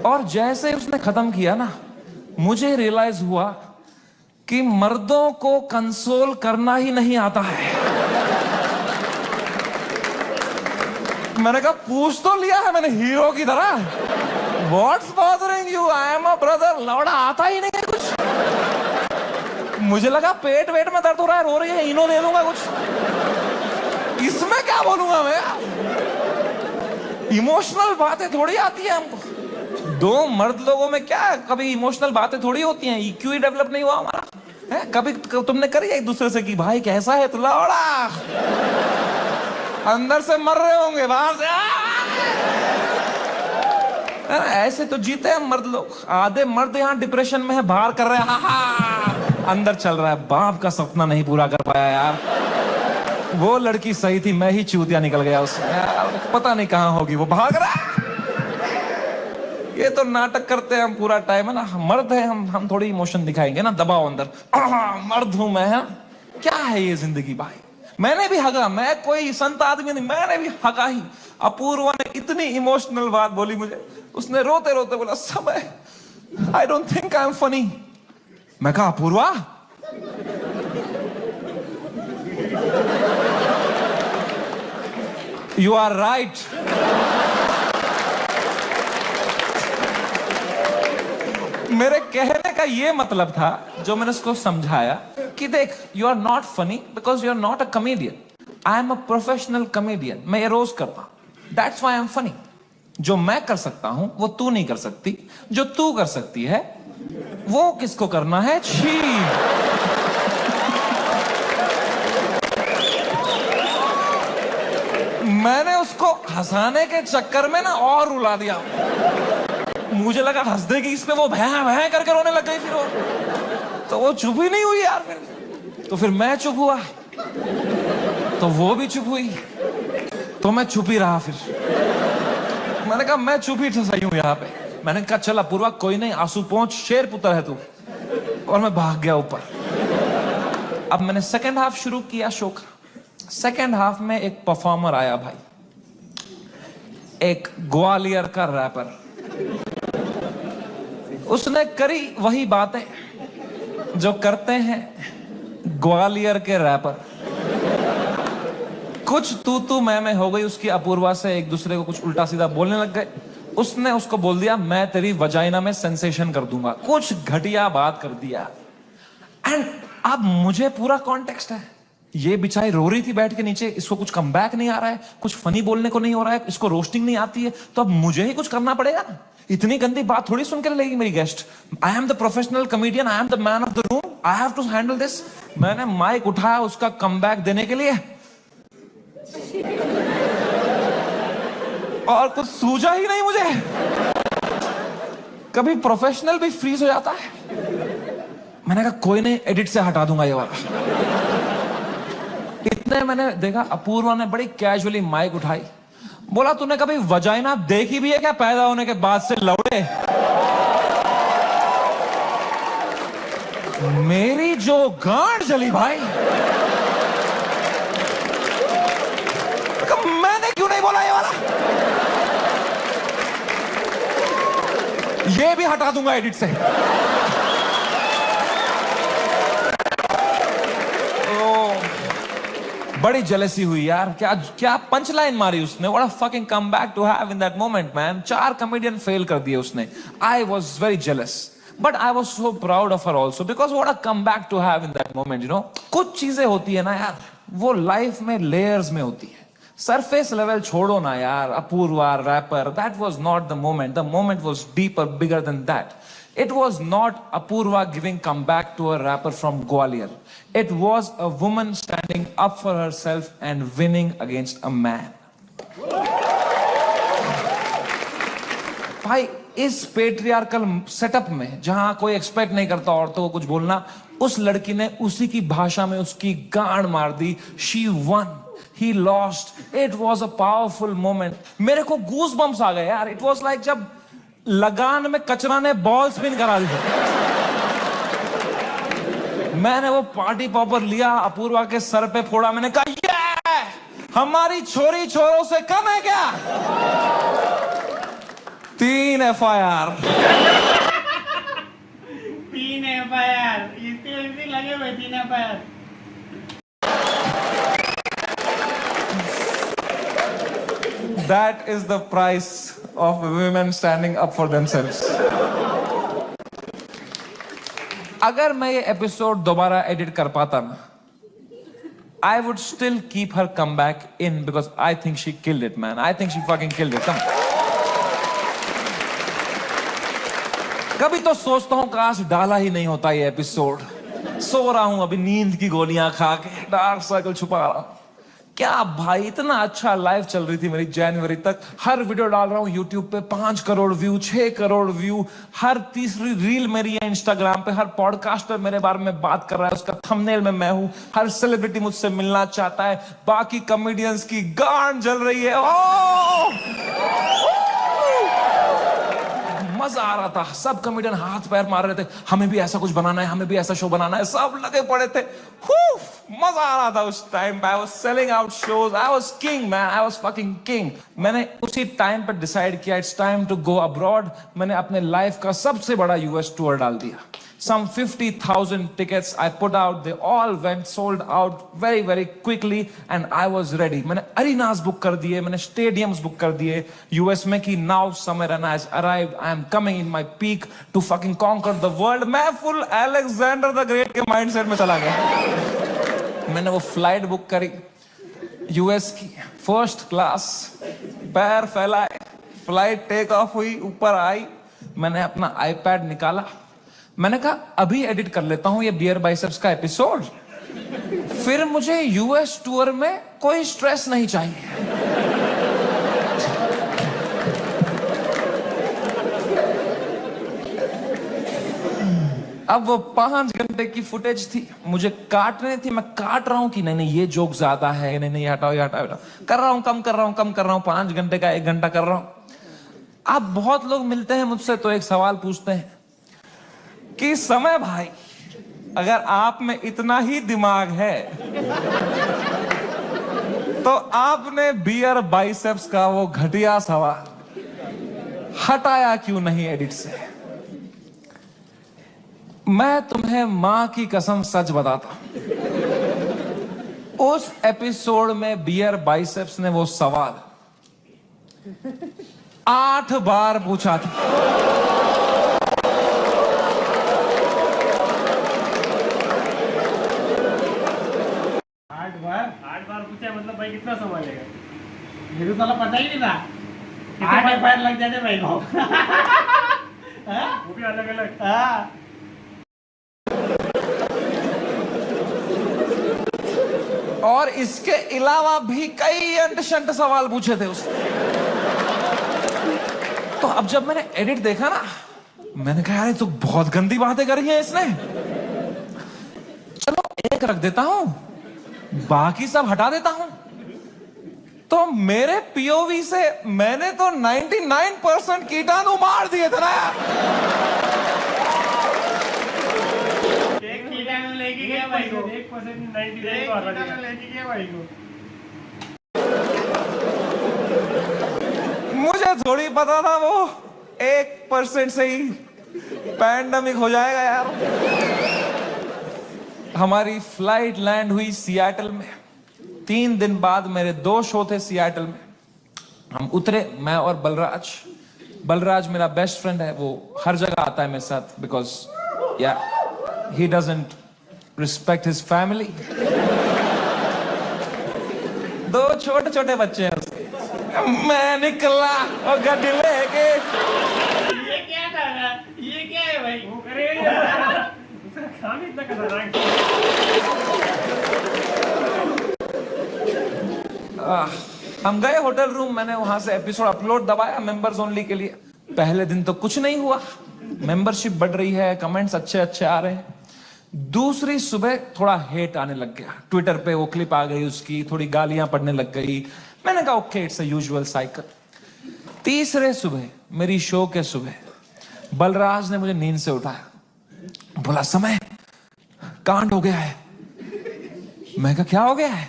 और जैसे उसने खत्म किया ना, मुझे रियलाइज हुआ कि मर्दों को कंसोल करना ही नहीं आता है। मैंने कहा पूछ तो लिया है मैंने हीरो की तरह, what's bothering you, I am a brother. लौड़ा आता ही नहीं है कुछ। मुझे लगा पेट वेट में दर्द हो रहा है, रो रही है, इनो दे दूंगा कुछ। इसमें क्या बोलूंगा मैं। इमोशनल बातें थोड़ी आती है हमको। 2 मर्द लोगों में क्या कभी इमोशनल बातें थोड़ी होती हैं। EQ ही डेवलप नहीं हुआ हमारा। है? कभी तुमने करी एक दूसरे से कि भाई कैसा है तू लौड़ा, अंदर से मर रहे होंगे बाहर से ऐसे तो जीते हैं मर्द लोग। आधे मर्द यहाँ डिप्रेशन में है, बाहर कर रहे हैं हा, अंदर चल रहा है बाप का सपना नहीं पूरा कर पाया यार। वो लड़की सही थी, मैं ही चूतिया निकल गया उसमें यार, पता नहीं कहाँ होगी वो, भाग रहा है। ये तो नाटक करते हैं हम पूरा टाइम, है ना। मर्द है हम थोड़ी इमोशन दिखाएंगे ना, दबाओ अंदर, मर्द हूं मैं, है? क्या है ये जिंदगी भाई। मैंने भी हगा, मैं कोई संत आदमी नहीं, मैंने भी हगा ही। अपूर्वा ने इतनी इमोशनल बात बोली मुझे, उसने रोते रोते बोला समय, आई don't think I am funny. मैं कहा अपूर्वा यू आर राइट। मेरे कहने का ये मतलब था, जो मैंने उसको समझाया कि देख, you are not funny because you are not a comedian, I am a professional comedian. मैं ये रोज करता हूं, that's why I am funny. जो मैं कर सकता हूं वो तू नहीं कर सकती, जो तू कर सकती है वो किसको करना है, छी। मैंने उसको हंसाने के चक्कर में ना और रुला दिया। मुझे लगा हंस देगी इस पे, वो भैं भैं करके रोने लग गई फिर वो, तो वो चुप ही नहीं हुई यार। तो फिर मैं चुप हुआ, तो वो भी चुप हुई, तो मैं चुप ही रहा। फिर मैंने कहा मैं चुप ही सही हूं यहाँ पे। मैंने कहा चल अपूर्वा कोई नहीं, आंसू पहुंच, शेर पुत्र है तू। और मैं भाग गया ऊपर। अब मैंने सेकेंड हाफ शुरू किया शो का। सेकेंड हाफ में एक परफॉर्मर आया भाई, एक ग्वालियर का रैपर। उसने करी वही बातें जो करते हैं ग्वालियर के रैपर। कुछ तू मैं हो गई उसकी अपूर्वा से, एक दूसरे को कुछ उल्टा सीधा बोलने लग गए। उसने उसको बोल दिया मैं तेरी वजाइना में सेंसेशन कर दूंगा, कुछ घटिया बात कर दिया। एंड अब मुझे पूरा कॉन्टेक्स्ट है, ये बेचारी रो रही थी बैठ के नीचे, इसको कुछ कमबैक नहीं आ रहा है, कुछ फनी बोलने को नहीं हो रहा है, इसको रोस्टिंग नहीं आती है, तो अब मुझे ही कुछ करना पड़ेगा ना। इतनी गंदी बात थोड़ी सुन के लेगी मेरी guest. I am the professional comedian, I am the man of the room, I have to handle this. मैंने माइक उठाया उसका कमबैक देने के लिए, और कुछ सूझा ही नहीं मुझे। कभी प्रोफेशनल भी फ्रीज हो जाता है। मैंने कहा कोई नहीं, एडिट से हटा दूंगा ये वाला। इतने मैंने देखा अपूर्वा ने बड़ी कैजुअली माइक उठाई, बोला तूने कभी वजाइना देखी भी है क्या पैदा होने के बाद से लौड़े। मेरी जो गांड जली भाई, मैंने क्यों नहीं बोला ये वाला। ये भी हटा दूंगा एडिट से। बड़ी जेलसी हुई यार, क्या क्या पंच लाइन मारी उसने। What a fucking comeback to have in that moment man. 4 comedian fail कर दिए उसने। I was very jealous, but I was so proud of her also, because what a comeback to have in that moment. You know, कुछ चीजें होती है ना यार, वो लाइफ में लेयर्स में होती है। सरफेस लेवल छोड़ो ना यार, Apoorva rapper, that was not the moment. The moment was deeper, bigger than that. It was not Apurva giving comeback to a rapper from Gwalior. It was a woman standing up for herself and winning against a man. भाई इस patriarchal setup में जहां कोई expect नहीं करता औरतों को कुछ बोलना, उस लड़की ने उसी की भाषा में उसकी गांड मार दी। She won. He lost. It was a powerful moment. मेरे को गूज बम्स आ गए यार। It was like जब लगान में कचरा ने बॉल स्पिन करा दी। मैंने वो पार्टी पॉपर लिया, अपूर्वा के सर पे फोड़ा। मैंने कहा ये हमारी छोरी छोरों से कम है क्या। 3 FIR। 3 FIR, इसके लगे हुए 3 FIR। That is the price of women standing up for themselves. अगर मैं ये एपिसोड दोबारा एडिट कर पाता ना, I would still keep her comeback in because I think she killed it, man. I think she fucking killed it. Come. कभी तो सोचता हूं काश डाला ही नहीं होता ये एपिसोड, सो रहा हूं अभी नींद की गोलियां खा के, डार्क सर्कल छुपा रहा हूं। क्या भाई, इतना अच्छा लाइफ चल रही थी मेरी जनवरी तक। हर वीडियो डाल रहा हूं यूट्यूब पे, 5 करोड़ व्यू, 6 करोड़ व्यू। हर तीसरी रील मेरी है इंस्टाग्राम पे। हर पॉडकास्टर मेरे बारे में बात कर रहा है, उसका थंबनेल में मैं हूं। हर सेलिब्रिटी मुझसे मिलना चाहता है। बाकी कॉमेडियंस की गांड जल रही है। मजा आ रहा था। सब कॉमेडियन हाथ पैर मार रहे थे, हमें भी ऐसा कुछ बनाना है, हमें भी ऐसा शो बनाना है। सब लगे पड़े थे। मजा आ रहा था उस टाइम पे। I was selling out shows. I was king man, I was fucking king. मैंने उसी टाइम पर डिसाइड किया it's time to go abroad. मैंने अपने लाइफ का सबसे बड़ा यूएस टूर डाल दिया। Some 50,000 tickets I put out. They all went sold out very, very quickly, and I was ready. मैंने arenas book कर दिए, मैंने stadiums book कर दिए US में कि now summer and has arrived. I am coming in my peak to fucking conquer the world. मैं full Alexander the Great के mindset में चला गया। मैंने वो flight book करी US की, first class, पैर फैलाए, flight take off हुई, ऊपर आई। मैंने अपना iPad निकाला, मैंने कहा अभी एडिट कर लेता हूं ये बियर बाइसेप्स का एपिसोड, फिर मुझे यूएस टूर में कोई स्ट्रेस नहीं चाहिए। अब वो 5 घंटे की फुटेज थी, मुझे काटने थी। मैं काट रहा हूं कि नहीं नहीं ये जोक ज्यादा है, नहीं नहीं हटाओ ये हटाओ, कर रहा हूं, कम कर रहा हूं, कम कर रहा हूं। 5 घंटे का 1 घंटा कर रहा हूं। अब बहुत लोग मिलते हैं मुझसे तो एक सवाल पूछते हैं कि समय भाई, अगर आप में इतना ही दिमाग है तो आपने बियर बाइसेप्स का वो घटिया सवाल हटाया क्यों नहीं एडिट से? मैं तुम्हें मां की कसम सच बताता हूं, उस एपिसोड में बियर बाइसेप्स ने वो सवाल 8 बार पूछा था। 8 बार पूछा मतलब भाई कितना समय लेगा? मेरे को साला पता ही नहीं था। 8 बार लग जाते भाई को। वो भी अलग अलग। हाँ। और इसके अलावा भी कई अंट-शंट सवाल पूछे थे उसने। तो अब जब मैंने एडिट देखा ना, मैंने कहा यार तो बहुत गंदी बातें करी हैं इसने, चलो एक रख देता हूं, बाकी सब हटा देता हूं। तो मेरे पीओवी से मैंने तो 99% कीटाणु मार दिए थे ना यार। एक कीटाणु लेके गया भाई को, 1% 99 लेके गया भाई को। मुझे थोड़ी पता था वो 1% से ही पैंडेमिक हो जाएगा यार। हमारी फ्लाइट लैंड हुई सियाटल में। 3 दिन बाद मेरे 2 शो थे सियाटल में। हम उतरे, मैं और बलराज मेरा बेस्ट फ्रेंड है, वो हर जगह आता है मेरे साथ, बिकॉज या he doesn't respect his family. 2 छोटे छोटे बच्चे हैं उसके। मैं निकला और गड्डी लेके। ये क्या था? ये क्या है भाई? वो करे काम इतना खतरनाक। हम गए होटल रूम, मैंने वहां से एपिसोड अपलोड दबाया मेंबर्स ओनली के लिए। पहले दिन तो कुछ नहीं हुआ, मेंबरशिप बढ़ रही है, कमेंट्स अच्छे अच्छे आ रहे हैं। दूसरी सुबह थोड़ा हेट आने लग गया, ट्विटर पे वो क्लिप आ गई उसकी, थोड़ी गालियां पड़ने लग गई। मैंने कहा okay it's a usual cycle. तीसरे सुबह, मेरी शो के सुबह, बलराज ने मुझे नींद से उठाया, बोला समय कांड हो गया है। मैं कहा क्या हो गया है?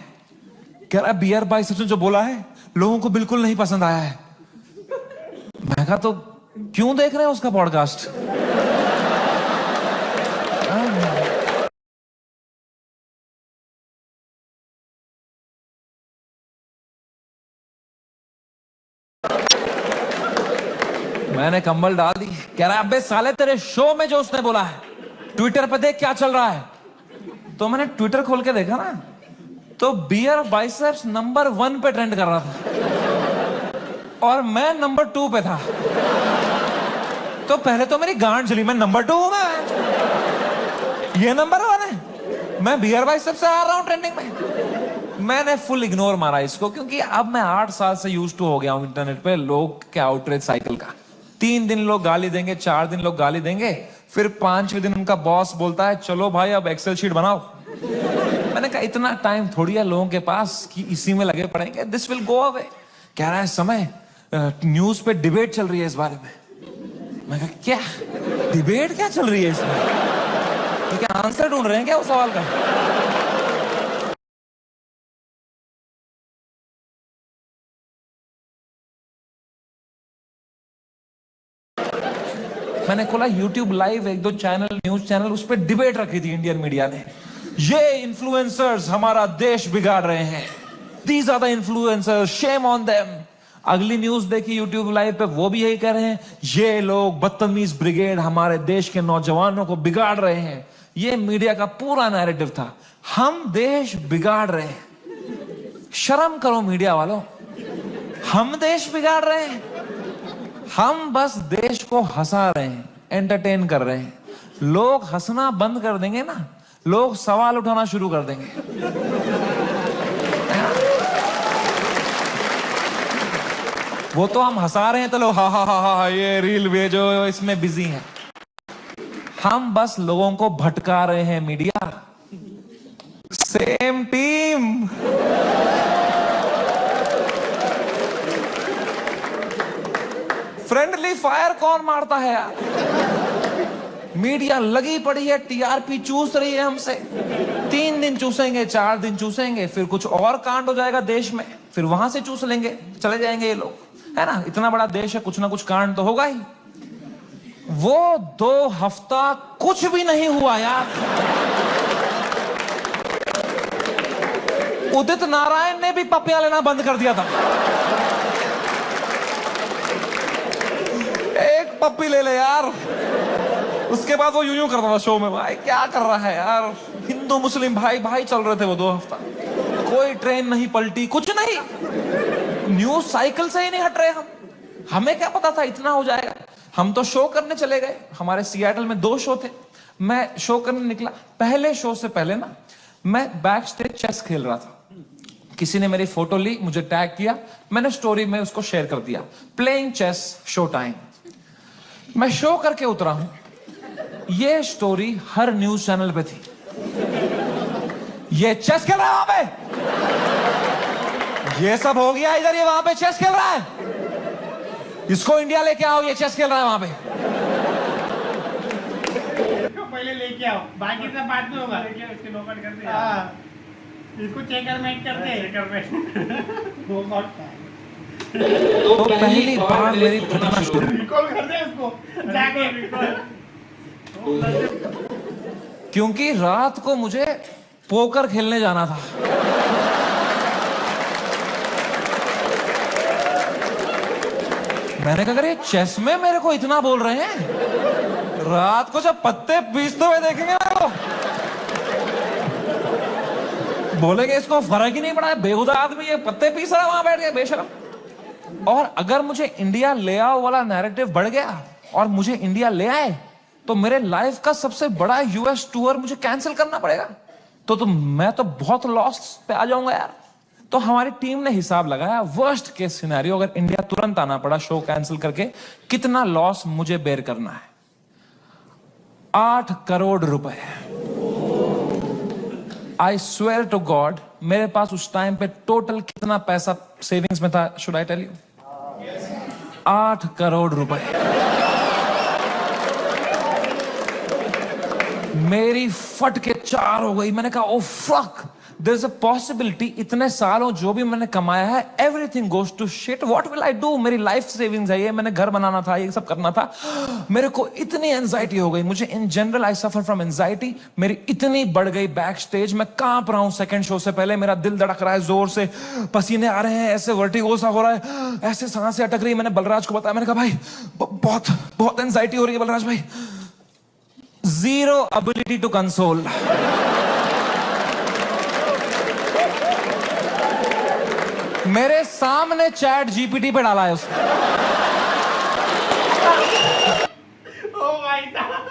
कह रहा बियर बाइसेप्स ने जो बोला है लोगों को बिल्कुल नहीं पसंद आया है। मैं कहा तो क्यों देख रहे हैं उसका पॉडकास्ट? मैंने कंबल डाल दी। कह रहा है अबे साले तेरे शो में जो उसने बोला है ट्विटर पे देख क्या चल रहा है। तो मैंने ट्विटर खोल के देखा ना, तो बियर बाइसेप्स नंबर 1 पे ट्रेंड कर रहा था और मैं नंबर 2 पे था। तो पहले तो मेरी गांड जली, मैं नंबर 2 हूं मैं, ये नंबर 1 है। मैं बियर भाई सबसे आ रहा हूं ट्रेंडिंग में। मैंने फुल इग्नोर मारा इसको, क्योंकि अब मैं 8 साल से यूज टू हो गया हूं इंटरनेट पे लोग के आउटरीच साइकिल का। 3 दिन लोग गाली देंगे, 4 दिन लोग गाली देंगे, फिर 5वें दिन उनका बॉस बोलता है चलो भाई अब एक्सेल शीट बनाओ। मैंने कहा इतना टाइम थोड़ी है लोगों के पास कि इसी में लगे पड़ेंगे, दिस विल गो अवे। कह रहा है समय न्यूज पे डिबेट चल रही है इस बारे में। मैं कहा क्या डिबेट क्या चल रही है इसमें, तो क्या आंसर ढूंढ रहे हैं क्या उस सवाल का? मैंने खोला YouTube live, 1-2 channel, news channel, उस पर डिबेट रखी थी इंडियन मीडिया ने। ये इन्फ्लुएंसर्स हमारा देश बिगाड़ रहे हैं, these are the influencers, shame on them. अगली न्यूज देखी YouTube लाइव पे, वो भी यही कह रहे हैं ये लोग बदतमीज ब्रिगेड हमारे देश के नौजवानों को बिगाड़ रहे हैं। ये मीडिया का पूरा नैरेटिव था, हम देश बिगाड़ रहे हैं। शर्म करो मीडिया वालों, हम देश बिगाड़ रहे हैं? हम बस देश को हंसा रहे हैं, एंटरटेन कर रहे हैं। लोग हंसना बंद कर देंगे ना, लोग सवाल उठाना शुरू कर देंगे। वो तो हम हंसा रहे हैं तो लोग हा हा हा हा ये रील भेजो, इसमें बिजी हैं। हम बस लोगों को भटका रहे हैं media. Same team. Friendly fire कौन मारता है यार? मीडिया लगी पड़ी है, टीआरपी चूस रही है हमसे। 3 दिन चूसेंगे, 4 दिन चूसेंगे, फिर कुछ और कांड हो जाएगा देश में, फिर वहां से चूस लेंगे, चले जाएंगे ये लोग, है ना। इतना बड़ा देश है, कुछ ना कुछ कांड तो होगा ही। वो 2 हफ्ता कुछ भी नहीं हुआ यार। उदित नारायण ने भी पपियां लेना बंद कर दिया था। एक पप्पी ले ले यार, उसके बाद वो यूं करता था शो में, भाई क्या कर रहा है यार। हिंदू मुस्लिम भाई भाई चल रहे थे वो 2 हफ्ता, कोई ट्रेन नहीं पलटी, कुछ नहीं। न्यूज साइकिल से ही नहीं हट रहे हम। हमें क्या पता था इतना हो जाएगा। हम तो शो करने चले गए, हमारे सियाटल में 2 शो थे। मैं शो करने निकला, पहले शो से पहले ना मैं बैक स्टेज चेस खेल रहा था। किसी ने मेरी फोटो ली, मुझे टैग किया, मैंने स्टोरी में उसको शेयर कर दिया, प्लेइंग चेस शो टाइम। मैं शो करके उतरा हूं, ये स्टोरी हर न्यूज चैनल पे थी। ये चेस खेल रहा है वहां पे, ये सब हो गया इधर, ये वहां पे चेस खेल रहा है, इसको इंडिया लेके आओ, ये चेस खेल रहा है वहां पे। इसको पहले लेके आओ, बाकी सब बाद में होगा। इसके नोकट करते हैं, इसको चेकरमेट करते हैं। तो पहली बार मेरी फटना शुरू। रिकॉल कर दे उसको जाके, क्योंकि रात को मुझे पोकर खेलने जाना था। मैंने कहा अगर ये चेस में मेरे को इतना बोल रहे हैं, रात को जब पत्ते पीसते हुए देखेंगे मेरे को, बोलेंगे इसको फर्क ही नहीं पड़ा है, बेहुदा आदमी ये पत्ते पीस रहा है वहां बैठ के, बेशरम। और अगर मुझे इंडिया ले आओ वाला नैरेटिव बढ़ गया और मुझे इंडिया ले आए, तो मेरे लाइफ का सबसे बड़ा यूएस टूर मुझे कैंसिल करना पड़ेगा। तो मैं तो बहुत लॉस पे आ जाऊंगा यार। तो हमारी टीम ने हिसाब लगाया, वर्स्ट केस सिनेरियो अगर इंडिया तुरंत आना पड़ा शो कैंसिल करके, कितना लॉस मुझे बेयर करना है। 8 करोड़ रुपए। आई स्वेयर टू गॉड, मेरे पास उस टाइम पे टोटल कितना पैसा सेविंग्स में था, should I tell you? 8 crore रुपए। मेरी फट के 4 हो गई। मैंने कहा oh fuck, there is a possibility इतने सालों जो भी मैंने कमाया है, everything goes to shit, what will I do? मेरी लाइफ सेविंग्स है ये, मैंने घर बनाना था, ये सब करना था। मेरे को इतनी एंजाइटी हो गई, मुझे in general I suffer from anxiety. मेरी इतनी बढ़ गई बैक स्टेज, मैं कांप रहा हूं सेकंड शो से पहले, मेरा दिल धड़क रहा है जोर से, पसीने आ रहे हैं, ऐसे वर्टिगो सा हो रहा है, ऐसे सांसें अटक रही। मैंने बलराज को बताया, मैंने कहा भाई बहुत बहुत एंजाइटी हो रही है बलराज भाई। Zero ability to console. मेरे सामने चैट जीपीटी पे डाला है उसने। ओ भाई साहब,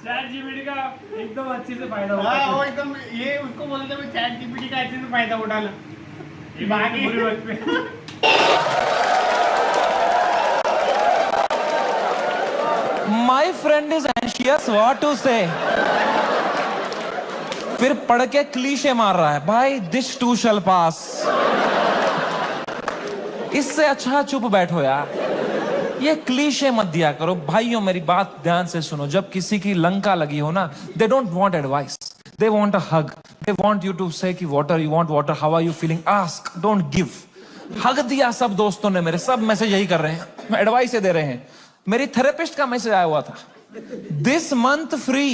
चैट ChatGPT का एकदम अच्छे से फायदा होता है। वो एकदम ये उसको बोलते हैं ChatGPT का अच्छे से फायदा उठाना। ये बाकी बुरी वक्त पे। My friend is anxious, what to say? फिर पढ़ के क्लीशे मार रहा है, भाई this too shall pass। इससे अच्छा चुप बैठो यार, ये क्लीशे मत दिया करो। भाइयों मेरी बात ध्यान से सुनो, जब किसी की लंका लगी हो ना, they don't want advice, they want a hug, they want you to say कि water, you want water, how are you feeling, ask, don't give। हग दिया सब दोस्तों ने मेरे, सब मैसेज यही कर रहे हैं, एडवाइस दे रहे हैं। मेरी थेरेपिस्ट का मैसेज आया हुआ था, दिस मंथ फ्री।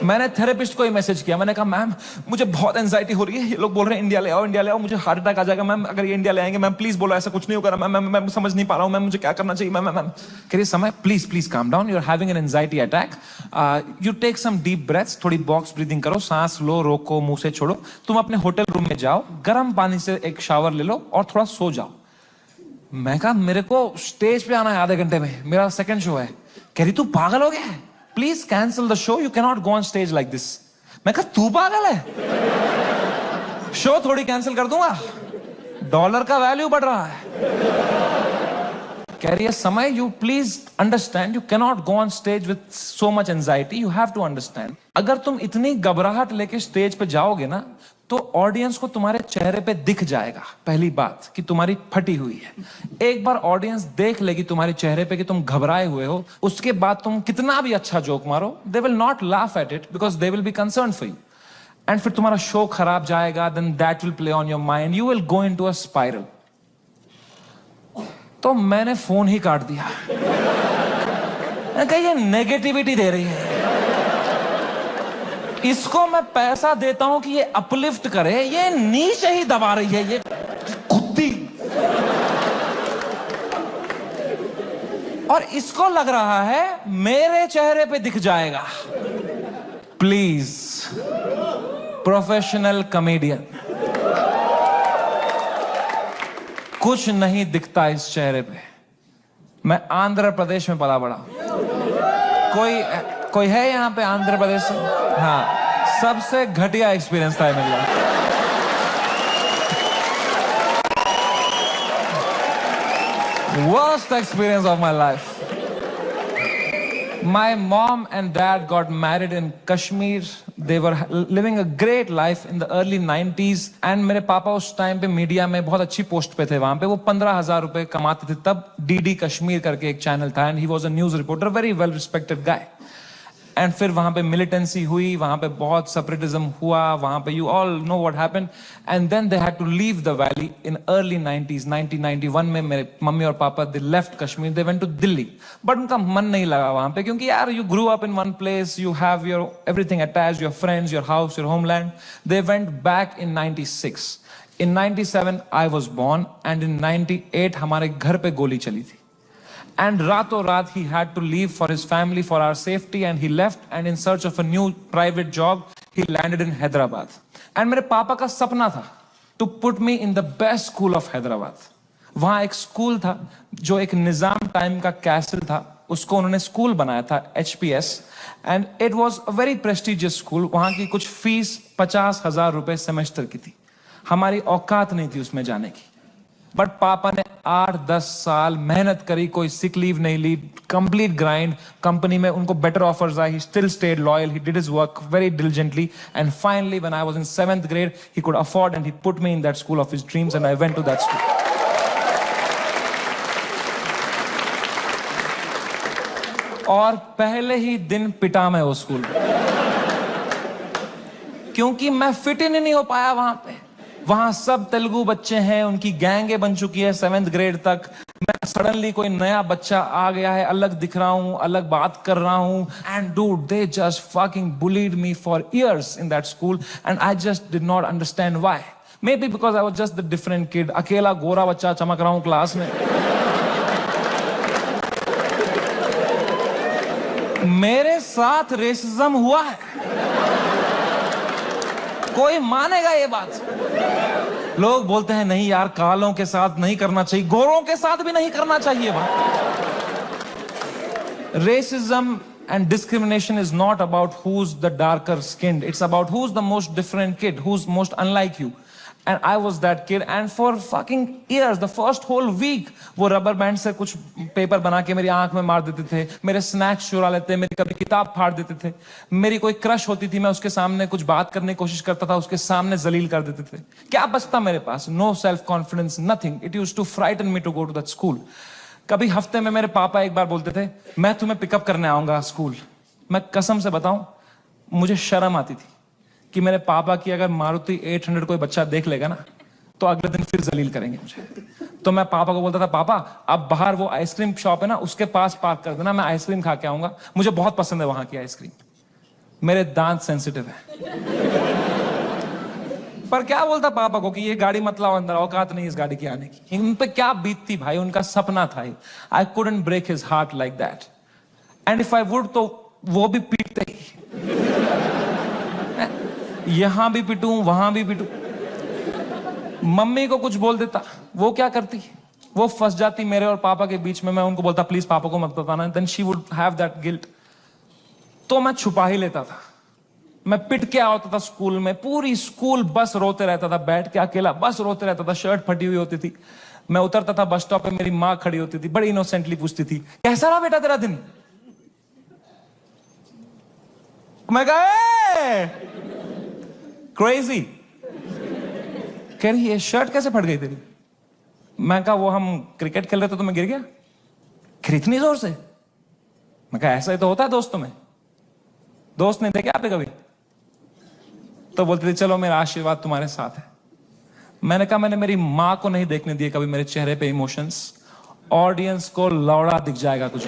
मैंने थेरेपिस्ट को ही मैसेज किया, मैंने कहा मैम मुझे बहुत एंजाइटी हो रही है, ये लोग बोल रहे हैं इंडिया ले आओ, मुझे हार्ट अटैक आ जाएगा मैम अगर ये इंडिया ले आएंगे, मैम प्लीज बोलो ऐसा कुछ नहीं होगा मैम, मैं समझ नहीं पा रहा हूँ मैम, मुझे क्या करना चाहिए मैम। कह रही Samay please calm down, you are having an anxiety attack, you take some deep breaths, थोड़ी बॉक्स ब्रीदिंग करो, सांस लो, रोको, मुंह से छोड़ो, तुम अपने होटल रूम में जाओ, गर्म पानी से एक शावर ले लो और थोड़ा सो जाओ। मैं कहा मेरे को स्टेज पे आना है आधे घंटे में, मेरा सेकंड शो है। कह रही तू पागल हो गया है, please cancel the show, you can not go on stage like this. मैं कहा तू पागल है, शो थोड़ी कैंसिल कर दूंगा, डॉलर का वैल्यू बढ़ रहा है। कह रही है Samay you please understand, you can not go on stage with so much anxiety, you have to understand. अगर तुम इतनी घबराहट लेके स्टेज पे जाओगे ना, तो ऑडियंस को तुम्हारे चेहरे पे दिख जाएगा पहली बात कि तुम्हारी फटी हुई है। एक बार ऑडियंस देख लेगी तुम्हारे चेहरे पे कि तुम घबराए हुए हो, उसके बाद तुम कितना भी अच्छा जोक मारो, they will not laugh at it because they will be concern for you, and फिर तुम्हारा शो खराब जाएगा, then that will play on your mind, you will go into a spiral. तो मैंने फोन ही काट दिया, मैंने कहा ये नेगेटिविटी दे रही है, इसको मैं पैसा देता हूं कि ये अपलिफ्ट करे, ये नीचे ही दबा रही है, ये कुत्ती। और इसको लग रहा है मेरे चेहरे पे दिख जाएगा। प्लीज प्रोफेशनल कॉमेडियन, कुछ नहीं दिखता इस चेहरे पे। मैं आंध्र प्रदेश में पला बड़ा, कोई है यहाँ पे आंध्र प्रदेश से? हाँ, सबसे घटिया एक्सपीरियंस था मेरे लिए। Worst experience of my life. My mom and dad got married in Kashmir. They were living a great life in the early 90s. And मेरे पापा उस टाइम पे मीडिया में बहुत अच्छी पोस्ट पे थे, वहां पे वो 15,000 रुपए कमाते थे तब। DD कश्मीर करके एक चैनल था, and he was a news reporter, very well respected guy. And फिर वहां पे मिलिटेंसी हुई, वहां पे बहुत सेपरेटिज्म हुआ, वहां पे you all know what happened, and then they had to leave the valley in early 90s। 1991 में मेरे मम्मी और papa they left Kashmir, they went to Delhi, but उनका मन नहीं लगा वहां पे, क्योंकि यार you grew up in one place, you have your everything attached, your friends, your house, your homeland. They went back in 96। In 97 I was born, and in 98 हमारे घर पे गोली चली थी। And rato raat he had to leave for his family, for our safety, and he left, and in search of a new private job, he landed in Hyderabad. And मेरे पापा का सपना था to put me in the best school of Hyderabad. वहाँ एक school था जो एक निजाम टाइम का कैसल था, उसको उन्होंने स्कूल बनाया था, HPS, and it was a very prestigious school. वहाँ की कुछ फीस 50,000 रुपए सेमेस्टर की थी, हमारी औकात नहीं थी उसमें जाने की। बट पापा ने 8-10 साल मेहनत करी, कोई सिक लीव नहीं ली, कंप्लीट ग्राइंड। कंपनी में उनको बेटर ऑफर्स आए, he still stayed loyal, he did his work very diligently, and finally when I was in 7th grade he could afford and he put me in that school of his dreams, and I went to that school. और पहले ही दिन पिटा मैं वो school, क्योंकि मैं fit in नहीं हो पाया वहां पे। वहां सब तेलुगु बच्चे हैं, उनकी गैंगे बन चुकी है 7th grade तक। मैं सडनली कोई नया बच्चा आ गया है, अलग दिख रहा हूं, अलग बात कर रहा हूं, and dude they just fucking bullied me for years in that school, and I just did not understand why. May be because I was just the different kid, अकेला गोरा बच्चा चमक रहा हूं क्लास में। मेरे साथ रेसिज्म हुआ है, कोई मानेगा ये बात? लोग बोलते हैं नहीं यार, कालों के साथ नहीं करना चाहिए, गोरों के साथ भी नहीं करना चाहिए बात। Racism and discrimination is not about who's the darker skinned. It's about who's the most different kid, who's most unlike you. And I was that kid. And for fucking years, the first whole week, वो rubber band से कुछ paper बना के मेरी आंख में मार देते थे, मेरे स्नैक्स चुरा लेते, मेरी कभी किताब फाड़ देते थे, मेरी कोई क्रश होती थी, मैं उसके सामने कुछ बात करने की कोशिश करता था, उसके सामने जलील कर देते थे. क्या बचता मेरे पास? No self confidence, nothing. It used to frighten me to go to that school. कभी हफ्ते में मेरे पापा एक बार बोलते थे, मैं तुम्हें पिकअप करने आऊंगा स्कूल. मैं कसम से बताऊं, मुझे शर्म आती थी कि मेरे पापा की अगर मारुति 800 कोई बच्चा देख लेगा ना, तो अगले दिन फिर जलील करेंगे मुझे. तो मैं पापा को बोलता था, पापा अब बाहर वो आइसक्रीम शॉप है ना, उसके पास पार्क कर देना, मैं आइसक्रीम खा के आऊंगा, मुझे बहुत पसंद है वहां की आइसक्रीम. मेरे दांत सेंसिटिव है. पर क्या बोलता पापा को कि ये गाड़ी मत लाओ अंदर, औकात नहीं इस गाड़ी की आने की. उन पे क्या बीतती भाई, उनका सपना था. I couldn't break his heart like that. And if I would, तो वो भी पीटते ही. यहां भी पिटूं, वहां भी पिटूं. मम्मी को कुछ बोल देता, वो क्या करती, वो फंस जाती मेरे और पापा के बीच में. मैं उनको बोलता, प्लीज पापा को मत बताना. Then she would have that guilt. तो मैं छुपा ही लेता था. मैं पिट के आता था स्कूल में. पूरी स्कूल बस रोते रहता था, बैठ के अकेला बस रोते रहता था. शर्ट फटी हुई होती थी. मैं उतरता था बस स्टॉप पे, मेरी माँ खड़ी होती थी, बड़ी इनोसेंटली पूछती थी, कैसा रहा बेटा तेरा दिन? मैं कहा क्रेजी. कह रही ये शर्ट कैसे फट गई तेरी? मैं कहा वो हम क्रिकेट खेल रहे थे तो मैं गिर गया. फिर इतनी जोर से? मैं कहा ऐसा ही तो होता है दोस्तों में. दोस्त नहीं थे क्या आपने कभी? तो बोलते थे चलो मेरा आशीर्वाद तुम्हारे साथ है. मैंने कहा मैंने मेरी मां को नहीं देखने दिए कभी मेरे चेहरे पे इमोशंस. ऑडियंस को लौड़ा दिख जाएगा कुछ.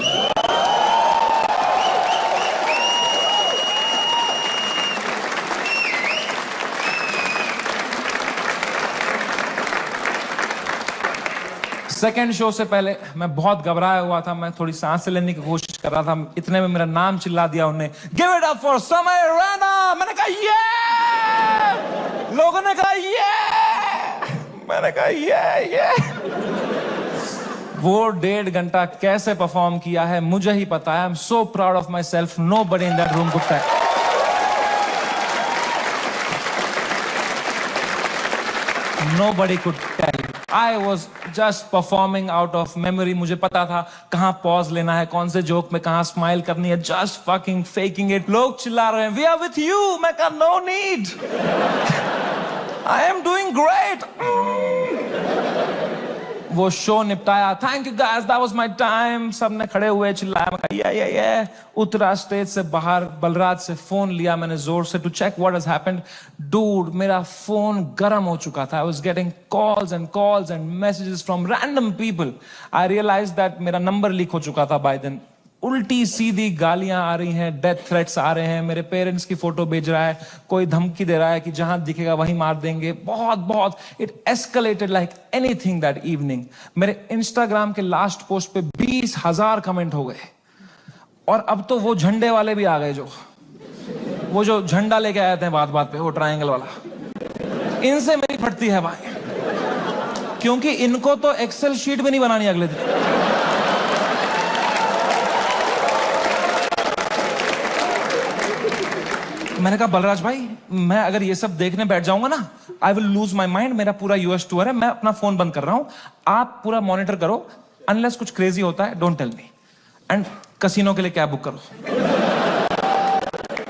सेकेंड शो से पहले मैं बहुत घबराया हुआ था. मैं थोड़ी सांस लेने की कोशिश कर रहा था. इतने में मेरा नाम चिल्ला दिया उन्होंने, गिव इट अप फॉर समय रैना. मैंने कहा ये. लोगों ने कहा ये. मैंने कहा ये. वो 1.5 घंटा कैसे परफॉर्म किया है मुझे ही पता है. I am so proud of myself. Nobody in that room could tell. Nobody could tell. I was just performing out of memory. मुझे पता था कहाँ पॉज लेना है, कौन से जोक में कहाँ स्माइल करनी है. Just fucking faking it. लोग चिल्ला रहे हैं, We are with you. मैं कहा no need. I am doing great. वो शो निपटाया. Thank you guys, that was my time. सबने खड़े हुए चिल्लाया. मैं कहा ये. उतरा स्टेज से बाहर, बलराज से फोन लिया मैंने जोर से to check what has happened. Dude मेरा फोन गर्म हो चुका था. I was getting calls and messages from random people. I realise that मेरा नंबर लीक हो चुका था बाय देन. उल्टी सीधी गालियां आ रही हैं, डेथ थ्रेट्स आ रहे हैं. मेरे पेरेंट्स की फोटो भेज रहा है, कोई धमकी दे रहा है कि जहां दिखेगा वहीं मार देंगे. बहुत it escalated like anything that evening. मेरे इंस्टाग्राम के लास्ट पोस्ट पे 20,000 कमेंट हो गए. और अब तो वो झंडे वाले भी आ गए, वो जो झंडा लेके आए थे बात पे, वो ट्रायंगल वाला. इनसे मेरी फटती है भाई, क्योंकि इनको तो एक्सेल शीट भी नहीं बनानी अगले दिन. मैंने कहा बलराज भाई, मैं अगर ये सब देखने बैठ जाऊंगा ना, I will lose my mind. मेरा पूरा यूएस टूर है, मैं अपना फोन बंद कर रहा हूं, आप पूरा मॉनिटर करो. अनलेस कुछ क्रेजी होता है don't tell me. And casino के लिए कैब बुक करो.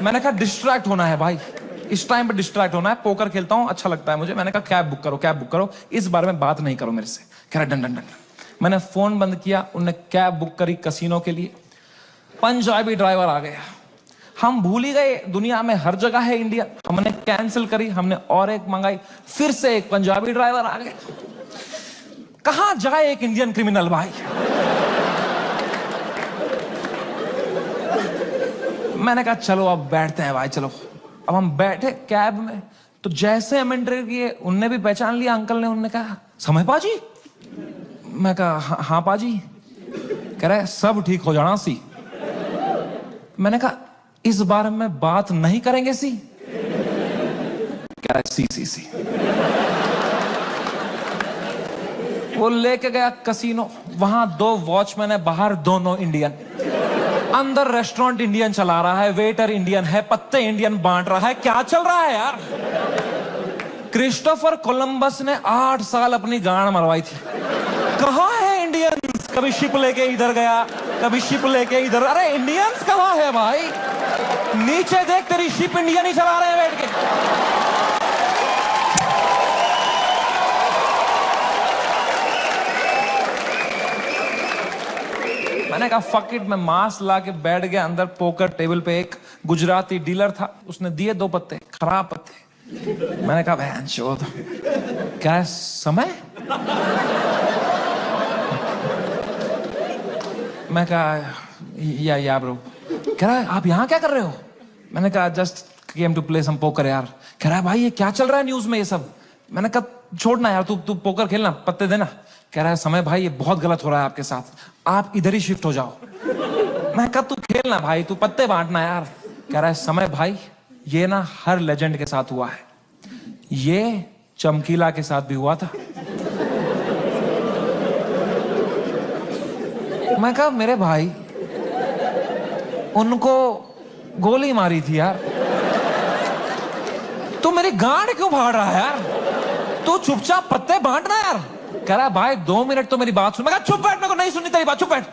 मैंने कहा डिस्ट्रैक्ट होना है भाई, इस टाइम पे डिस्ट्रैक्ट होना है. पोकर खेलता हूं, अच्छा लगता है मुझे. मैंने कहा कैब बुक करो. इस बारे में बात नहीं करो मेरे से. कह रहा डन. मैंने फोन बंद किया, उनने कैब बुक करी कसिनो के लिए. पंजाबी ड्राइवर आ गया. हम भूल ही गए दुनिया में हर जगह है इंडिया. हमने कैंसिल करी, हमने और एक मंगाई. फिर से एक पंजाबी ड्राइवर आ गया. कहां जाए एक इंडियन क्रिमिनल भाई. मैंने कहा चलो अब बैठते हैं भाई, चलो. अब हम बैठे कैब में, तो जैसे हम एंटर किए उनने भी पहचान लिया अंकल ने. उन्होंने कहा समय पाजी. मैं कहा हाँ पाजी. कह रहा है सब ठीक हो जाना सी. मैंने कहा इस बारे में बात नहीं करेंगे सी. कह रहा है सी. वो लेके गया कसिनो. वहां 2 वॉचमैन है बाहर, दोनों इंडियन. अंदर रेस्टोरेंट इंडियन चला रहा है, वेटर इंडियन है, पत्ते इंडियन बांट रहा है, क्या चल रहा है यार? क्रिस्टोफर कोलंबस ने 8 साल अपनी गांड मरवाई थी। कहां है इंडियंस? कभी शिप लेके इधर गया, कभी शिप लेके इधर। अरे इंडियंस कहां है भाई? नीचे देख, तेरी शिप इंडियन ही चला रहे हैं बैठ के। मैंने कहा फक इट, मैं मास्क ला के बैठ गया अंदर पोकर टेबल पे। एक गुजराती डीलर था, उसने दिए 2 पत्ते, खराब पत्ते। मैंने कहा बहन चोद, क्या समय? मैं कहा या ब्रो। कह रहा है आप यहाँ क्या कर रहे हो? मैंने कहा just came to play some poker यार। कह रहा है भाई ये क्या चल रहा है न्यूज में ये सब? मैंने कहा छोड़ना यार, तू पोकर खेलना, पत्ते देना। कह रहा है समय भाई ये बहुत गलत हो रहा है आपके साथ, आप इधर ही शिफ्ट हो जाओ। मैं कहा तू खेलना भाई, तू पत्ते बांटना यार। कह रहा है समय भाई ये ना हर लेजेंड के साथ हुआ है, ये चमकीला के साथ भी हुआ था। मैं कहा मेरे भाई उनको गोली मारी थी यार, तू मेरी गांड क्यों फाड़ रहा है यार? तू चुपचाप पत्ते बांटना यार। कह रहा है भाई 2 मिनट तो मेरी बात सुन। मैं कहा चुप बैठ, मेरे को नहीं सुननी तेरी बात, चुप बैठ।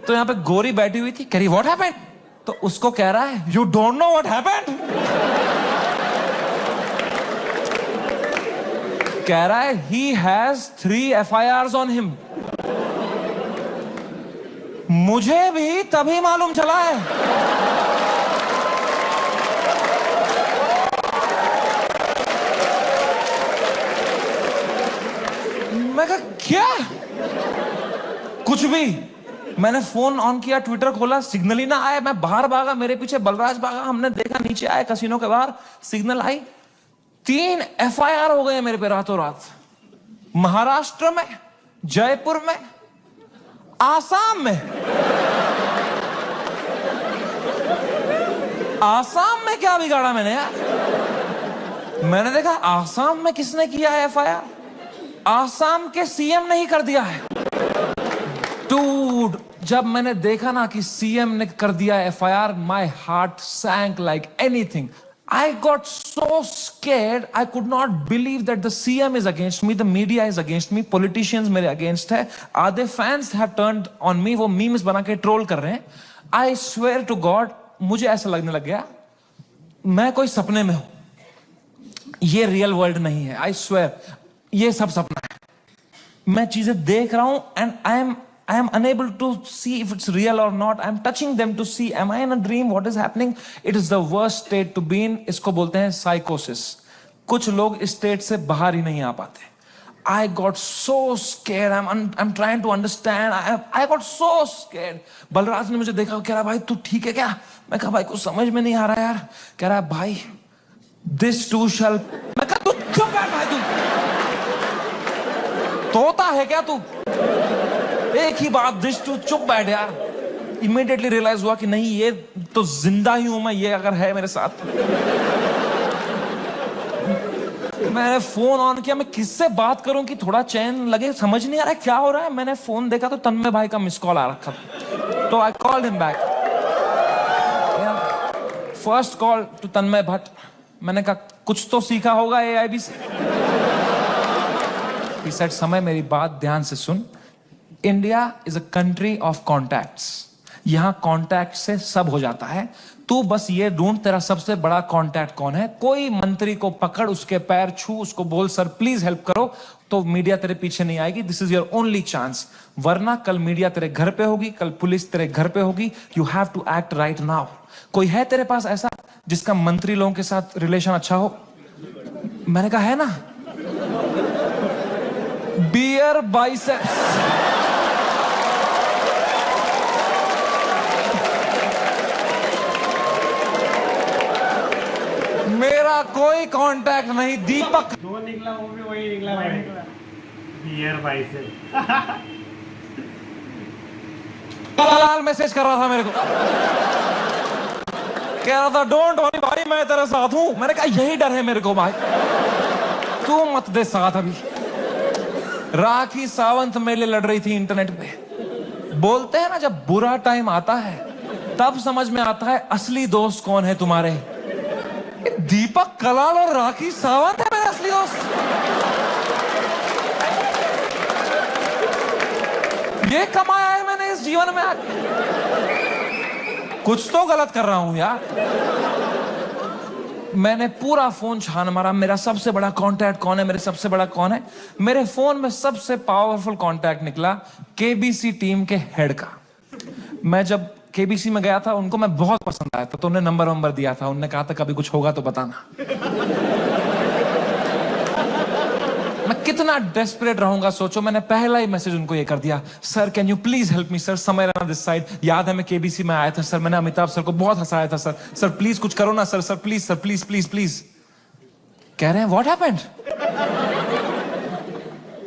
तो यहाँ पे गोरी बैठी हुई थी, कह रही व्हाट हैपेंड? तो उसको कह रहा है you don't know what happened? कह रहा है he has 3 FIRs on him. मुझे भी तभी मालूम चला है। मैं कहा क्या? कुछ भी। मैंने फोन ऑन किया, ट्विटर खोला, सिग्नल ही ना आया। मैं बाहर भागा, मेरे पीछे बलराज भागा, हमने देखा नीचे आए कसिनो के बाहर, सिग्नल आई। 3 FIR हो गए मेरे पे रातों रात। महाराष्ट्र में, जयपुर में, आसाम में। आसाम में क्या बिगाड़ा मैंने यार? मैंने देखा आसाम में किसने किया है FIR? आसाम के सीएम ने ही कर दिया है। डूड, जब मैंने देखा ना कि सीएम ने कर दिया FIR, my heart sank like anything. I got so scared, I could not believe that the CM is against me, the media is against me, politicians मेरे against है, आधे fans have turned on me, वो memes बना के troll कर रहे हैं। I swear to God, मुझे ऐसा लगने लग गया मैं कोई सपने में हूं, ये रियल वर्ल्ड नहीं है। I swear, ये सब सपना है। मैं चीजें देख रहा हूं and I am unable to see if it's real or not. I'm touching them to see, am I in a dream? What is happening? It is the worst state to be in. इसको बोलते हैं psychosis. कुछ लोग इस state से बाहर ही नहीं आ पाते। I got so scared. I'm trying to understand. I got so scared. Balraj ने मुझे देखा, कह रहा भाई तू ठीक है क्या? मैं कहा भाई कुछ समझ में नहीं आ रहा यार। कह रहा भाई this too shall। मैं कहा तू चुप बैठ भाई, तू तोता है क्या तू? एक ही बात, दिस टू, चुप बैठ यार। इमीडिएटली रियलाइज हुआ कि नहीं ये तो जिंदा ही हूं मैं, ये अगर है मेरे साथ। मैंने फोन ऑन किया, मैं किससे बात करूं कि थोड़ा चैन लगे, समझ नहीं आ रहा है क्या हो रहा है। मैंने फोन देखा तो तन्मय भाई का मिस कॉल आ रखा था, तो I called him back. First call to Tanmay Bhat. मैंने कहा कुछ तो सीखा होगा AIB से। He said, समय मेरी बात ध्यान से सुन। India is a country of contacts. यहां कॉन्टैक्ट से सब हो जाता है। तू बस ये ढूंढ तेरा सबसे बड़ा कॉन्टैक्ट कौन है। कोई मंत्री को पकड़, उसके पैर छू, उसको बोल सर प्लीज हेल्प करो, तो मीडिया तेरे पीछे नहीं आएगी। This is your only chance, वरना कल मीडिया तेरे घर पे होगी, कल पुलिस तेरे घर पे होगी। You have to act right now. कोई है तेरे पास ऐसा जिसका मंत्री लोगों के साथ रिलेशन अच्छा हो? मैंने कहा है ना, बियर बाइसेप्स। मेरा कोई कांटेक्ट नहीं। दीपक जो निकला वो भी वही निकला भाई, बियर भाई से। लाल मैसेज कर रहा था मेरे को, कह रहा था डोंट वरी भाई मैं तेरे साथ हूं। मैंने कहा यही डर है मेरे को भाई, तू मत दे साथ। अभी राखी सावंत मेरे लिए लड़ रही थी इंटरनेट पे। बोलते हैं ना जब बुरा टाइम आता है तब समझ में आता है असली दोस्त कौन है तुम्हारे। दीपक कलाल और राखी सावंत है मेरे असली दोस्त। ये कमाया है मैंने इस जीवन में आके। कुछ तो गलत कर रहा हूं यार। मैंने पूरा फोन छान मारा, मेरा सबसे बड़ा कांटेक्ट कौन है, मेरे सबसे बड़ा कौन है। मेरे फोन में सबसे पावरफुल कांटेक्ट निकला केबीसी टीम के हेड का। मैं जब केबीसी में गया था, उनको मैं बहुत पसंद आया था, तो उन्हें नंबर दिया था। उन्होंने कहा था कभी कुछ होगा तो बताना। मैं कितना डेस्परेट रहूंगा सोचो। मैंने पहला ही मैसेज उनको ये कर दिया, sir can you please help me sir, somewhere on this side. याद है मैं केबीसी में आया था सर, मैंने अमिताभ सर को बहुत हंसाया था सर। सर प्लीज कुछ करो ना sir, sir please sir, please please please. कह रहे हैं व्हाट हैपेंड।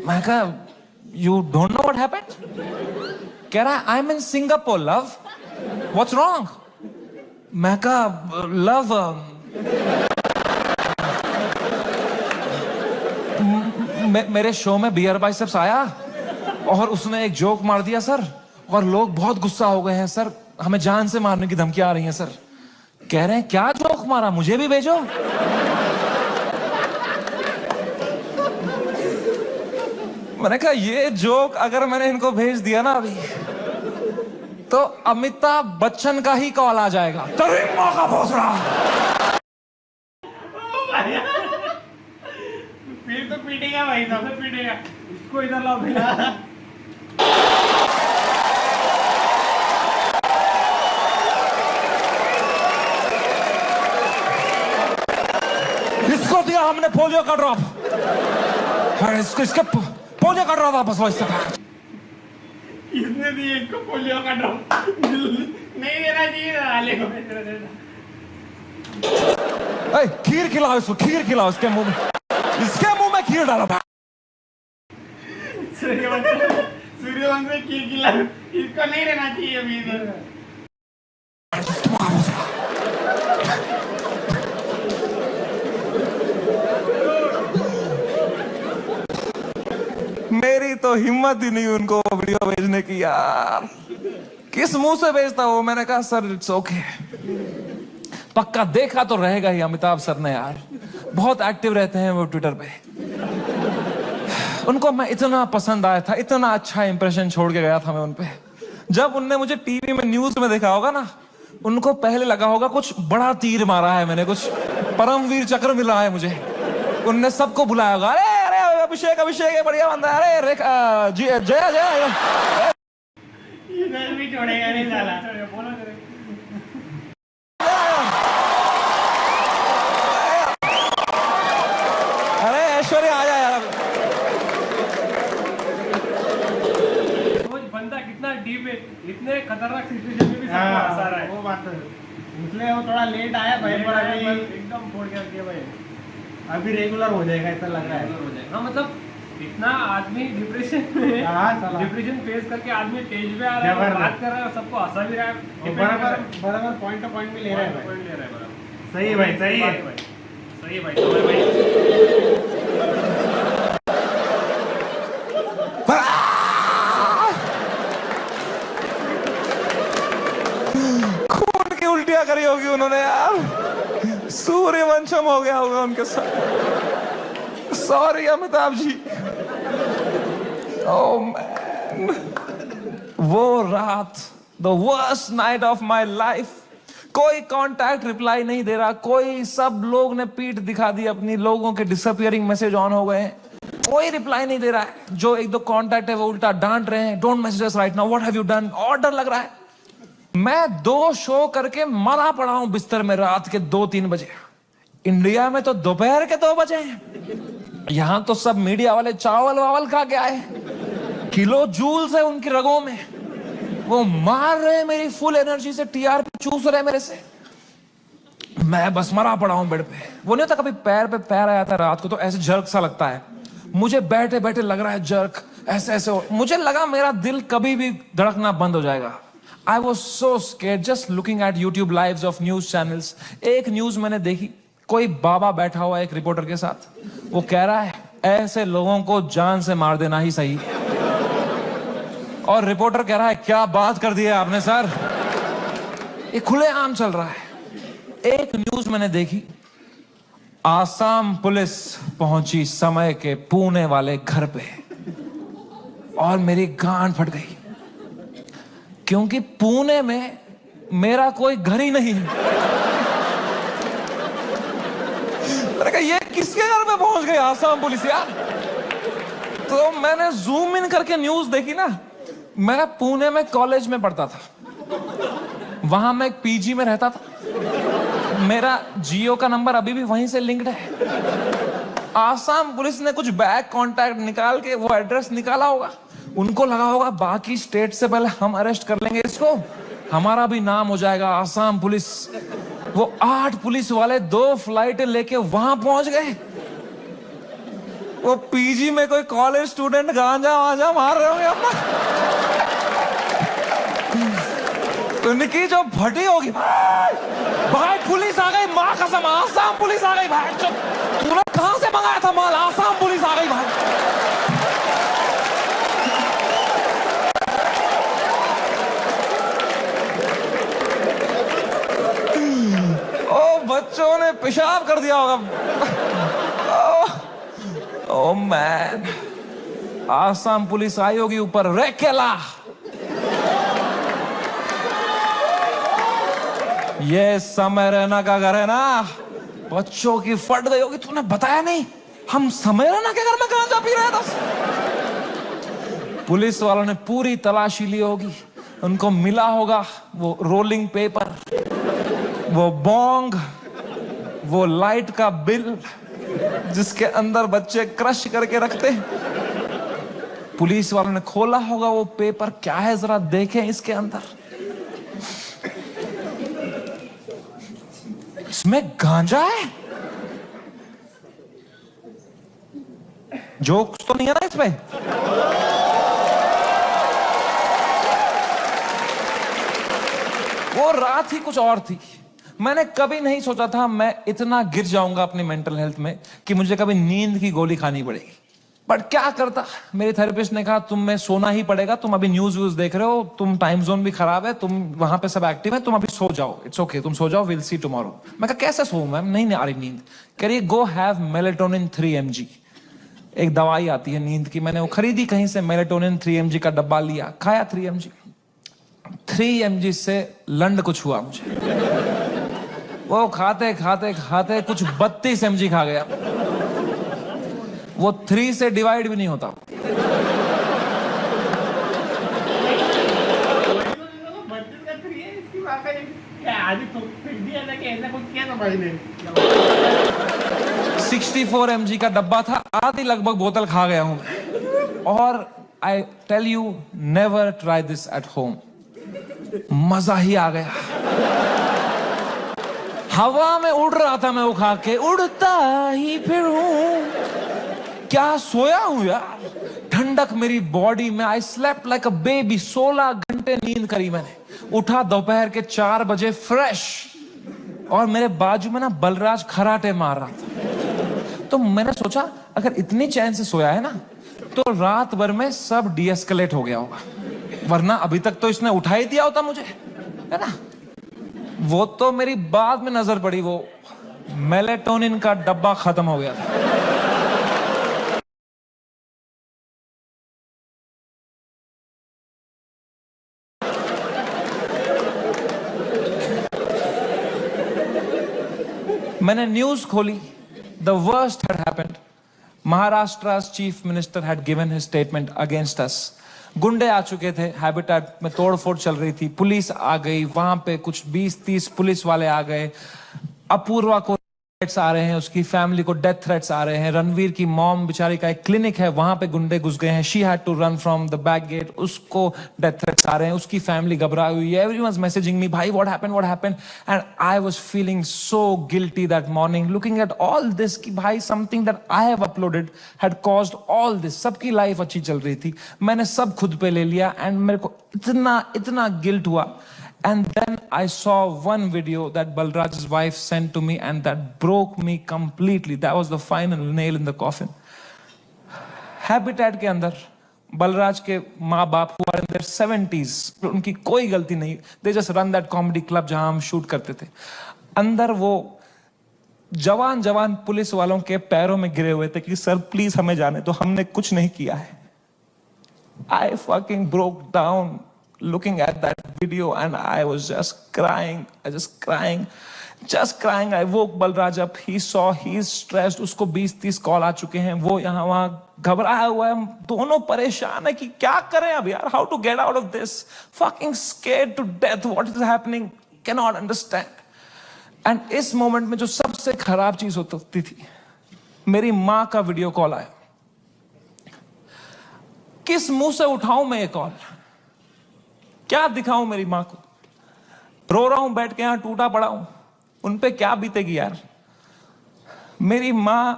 मैं कहा you don't know what happened. कह रहा है I M in Singapore love, what's wrong. मैं कहा लव मेरे शो में बियर बाइसेप्स आया और उसने एक जोक मार दिया सर, और लोग बहुत गुस्सा हो गए हैं सर, हमें जान से मारने की धमकियां आ रही हैं सर। कह रहे हैं क्या जोक मारा, मुझे भी भेजो। मैंने कहा ये जोक अगर मैंने इनको भेज दिया ना अभी, तो अमिताभ बच्चन का ही कॉल आ जाएगा। तभी मौका पहुंच रहा। फिर तो पीटेगा भाई साहब, पीटेगा। इसको इधर लाओ भैया। इसको दिया हमने पोलियो का ड्रॉप। इसके पोलियो का ड्रॉप वापस लो इससे। इसने दिए इसको पोलियो का ड्रॉप। नहीं देना चाहिए आले को। खीर खिलाओ इसको, खीर खिलाओ इसके मुंह में, इसके मुंह में खीर डालो। सूर्यवंश में खीर खिला, इसको नहीं रहना चाहिए अभी इधर। मेरी तो हिम्मत ही नहीं उनको वीडियो भेजने की यार। किस मुंह से भेजता वो। मैंने कहा सर इट्स ओके। पक्का देखा तो रहेगा ही अमिताभ सर ने यार, बहुत एक्टिव रहते हैं वो ट्विटर पे। उनको मैं इतना पसंद आया था, इतना अच्छा इंप्रेशन छोड़ के गया था मैं उनपे। जब उनने मुझे टीवी में न्यूज में देखा होगा ना, उनको पहले लगा होगा कुछ बड़ा तीर मारा है मैंने, कुछ परमवीर चक्र मिला है मुझे। उनने सबको बुलाया होगा, अरे अरे अभिषेक अभिषेक है बढ़िया बंदा, अरे जया जया। इधर भी छोड़ेगा नहीं साला। अरे ऐश्वर्या आ जा यार। बंदा कितना डीप है, इतने खतरनाक सिचुएशन में भी सबको हंसा रहा है। वो बात है, इसलिए वो थोड़ा लेट आया भाई, पर अभी एकदम फोड़ के रखिए भाई। अभी रेगुलर हो जाएगा ऐसा लग रहा है। हाँ मतलब इतना आदमी डिप्रेशन में, डिप्रेशन फेस करके आदमी स्टेज पे आ रहा है, बात कर रहा है, सबको हंसा भी रहा है, बराबर पॉइंट टू पॉइंट भी ले रहा है, पॉइंट ले रहा है बराबर। सही भाई, सही है भाई, सही है भाई। खून की उल्टियां करी होगी उन्होंने यार, सूर्यवंशम हो गया होगा उनके साथ। Sorry Amitabh ji. Oh man, वो रात, the worst night of my life. कोई कांटेक्ट रिप्लाई नहीं दे रहा, कोई, सब लोग ने पीठ दिखा दी अपनी, लोगों के डिसअपियरिंग मैसेज ऑन हो गए हैं, कोई रिप्लाई नहीं दे रहा है। जो एक दो कांटेक्ट है वो उल्टा डांट रहे हैं, don't message us right now, what have you done. और डर लग रहा है। मैं 2 शो करके मरा पड़ा हूं बिस्तर में रात के 2-3 बजे। इंडिया में तो दोपहर के 2 बजे हैं। यहां तो सब मीडिया वाले चावल वावल खा के आए, किलो जूल्स है उनकी रगों में, वो मार रहे हैं मेरी फुल एनर्जी से, टीआरपी चूस रहे हैं मेरे से। मैं बस मरा पड़ा हूं बेड पे। वो नहीं होता कभी पैर पे पैर आया था रात को तो ऐसे जर्क सा लगता है, मुझे बैठे बैठे लग रहा है जर्क, ऐसे ऐसे मुझे लगा मेरा दिल कभी भी धड़कना बंद हो जाएगा। I was so scared just looking at YouTube lives of news channels. एक न्यूज मैंने देखी, कोई बाबा बैठा हुआ एक रिपोर्टर के साथ, वो कह रहा है ऐसे लोगों को जान से मार देना ही सही। और रिपोर्टर कह रहा है क्या बात कर दी है आपने सर, ये खुलेआम चल रहा है। एक न्यूज मैंने देखी, आसाम पुलिस पहुंची समय के पुणे वाले घर पे और मेरी गांड फट गई, क्योंकि पुणे में मेरा कोई घर ही नहीं है। मैंने कहा ये किसके घर में पहुंच गई आसाम पुलिस यार। तो मैंने जूम इन करके न्यूज देखी ना। मैं पुणे में कॉलेज में पढ़ता था, वहां मैं एक पीजी में रहता था, मेरा जियो का नंबर अभी भी वहीं से लिंक्ड है। आसाम पुलिस ने कुछ बैक कांटेक्ट निकाल के वो एड्रेस निकाला होगा, उनको लगा होगा बाकी स्टेट से पहले हम अरेस्ट कर लेंगे इसको, हमारा भी नाम हो जाएगा आसाम पुलिस। वो 8 पुलिस वाले 2 फ्लाइट लेके वहां पहुंच गए। वो पीजी में कोई कॉलेज स्टूडेंट गांजा वांजा मार रहे होंगे अपना, उनकी जो फटी होगी, भाई पुलिस आ गई, माँ कसम आसाम पुलिस आ गई भाई। तूने कहां से मंगाया था माल, आसाम पुलिस आ गई भाई। ओ बच्चों ने पेशाब कर दिया होगा। ओ मैन, आसाम पुलिस आई होगी ऊपर, रेकेला ये समय रैना का घर है ना, बच्चों की फट गई होगी। तूने बताया नहीं, हम समय रैना के घर में गांजा पी रहे थे। पुलिस वालों ने पूरी तलाशी ली होगी, उनको मिला होगा वो रोलिंग पेपर, वो बोंग, वो लाइट का बिल जिसके अंदर बच्चे क्रश करके रखते। पुलिस वालों ने खोला होगा वो पेपर, क्या है जरा देखें इसके अंदर। इसमें गांजा है, जोक्स तो नहीं है ना इसमें। वो रात ही कुछ और थी। मैंने कभी नहीं सोचा था मैं इतना गिर जाऊंगा अपनी मेंटल हेल्थ में कि मुझे कभी नींद की गोली खानी पड़ेगी। बट क्या करता, मेरे थेरेपिस्ट ने कहा तुम में सोना ही पड़ेगा, तुम अभी न्यूज व्यूज देख रहे हो, तुम टाइम जोन भी खराब है, तुम वहां पे सब एक्टिव है, तुम अभी सो जाओ, इट्स ओके, तुम सो जाओ, विल सी टुमारो। मैं कहा कैसे सोऊं मैम, नहीं आ रही नींद। कह रही गो हैव मेलेटोनिन 3 mg, एक दवाई आती है नींद की, मैंने वो खरीदी कहीं से, मेलेटोनिन 3 mg का डब्बा लिया, खाया 3 mg। 3 mg से लंड कुछ हुआ मुझे, वो खाते खाते खाते कुछ 32 mg खा गया। वो 3 से डिवाइड भी नहीं होता। तो 64 mg का डब्बा था, आधी लगभग बोतल खा गया हूं। और I tell you, never try this at home. मजा ही आ गया, हवा में उड़ रहा था मैं वो खा के, उड़ता ही फिरूं। क्या सोया हूं यार, ठंडक मेरी बॉडी में। I slept like a baby, 16 घंटे नींद करी मैंने। उठा दोपहर के 4 बजे फ्रेश, और मेरे बाजू में ना बलराज खराटे मार रहा था। तो मैंने सोचा अगर इतनी चैन से सोया है ना, तो रात भर में सब डीएस्केलेट हो गया होगा, वरना अभी तक तो इसने उठा ही दिया होता मुझे, है ना। वो तो मेरी बाद में नजर पड़ी, वो मेलेटोनिन का डब्बा खत्म हो गया था। मैंने न्यूज खोली, the worst had happened. Maharashtra's chief minister had given his statement against us. गुंडे आ चुके थे, हैबिटेट में तोड़फोड़ चल रही थी, पुलिस आ गई, वहां पे कुछ 20-30 पुलिस वाले आ गए। अपूर्वा को थ्रेट्स आ रहे हैं, उसकी फैमिली को डेथ थ्रेट्स आ रहे हैं। रणवीर की मॉम बेचारी का एक क्लिनिक है, वहां पे गुंडे घुस गए हैं, she had to run from the back gate, उसको डेथ थ्रेट्स आ रहे हैं, उसकी फैमिली घबराई हुई है। एवरीवन इज मैसेजिंग मी, भाई what happened, and I was feeling so guilty that morning, looking at all this कि भाई something that I have uploaded had caused all this. सबकी लाइफ अच्छी चल रही थी, मैंने सब खुद पे ले लिया, एंड मेरे को इतना गिल्ट हुआ। And then I saw one video that Balraj's wife sent to me, and that broke me completely. That was the final nail in the coffin. Habitat के अंदर बलराज के माँ बाप हुआ इन देयर 70s, उनकी कोई गलती नहीं, they just run that comedy club जहां हम शूट करते थे। अंदर वो जवान जवान पुलिस वालों के पैरों में गिरे हुए थे कि सर प्लीज हमें जाने दो, हमने कुछ नहीं किया है। I fucking broke down looking at that video and I was just crying, just crying. I woke Balraj up, he saw he's stressed, उसको 20-30 कॉल आ चुके हैं, वो यहाँ वहाँ घबराया हुआ है, हम दोनों परेशान है कि क्या करें अब यार, how to get out of this, fucking scared to death, what is happening, cannot understand. And इस मोमेंट में जो सबसे खराब चीज होती थी, मेरी माँ का वीडियो कॉल आया। किस मुंह से उठाऊं मैं ये कॉल, क्या दिखाऊं मेरी मां को, रो रहा हूं बैठ के यहां टूटा पड़ा हूं, उन पे क्या बीतेगी यार। मेरी मां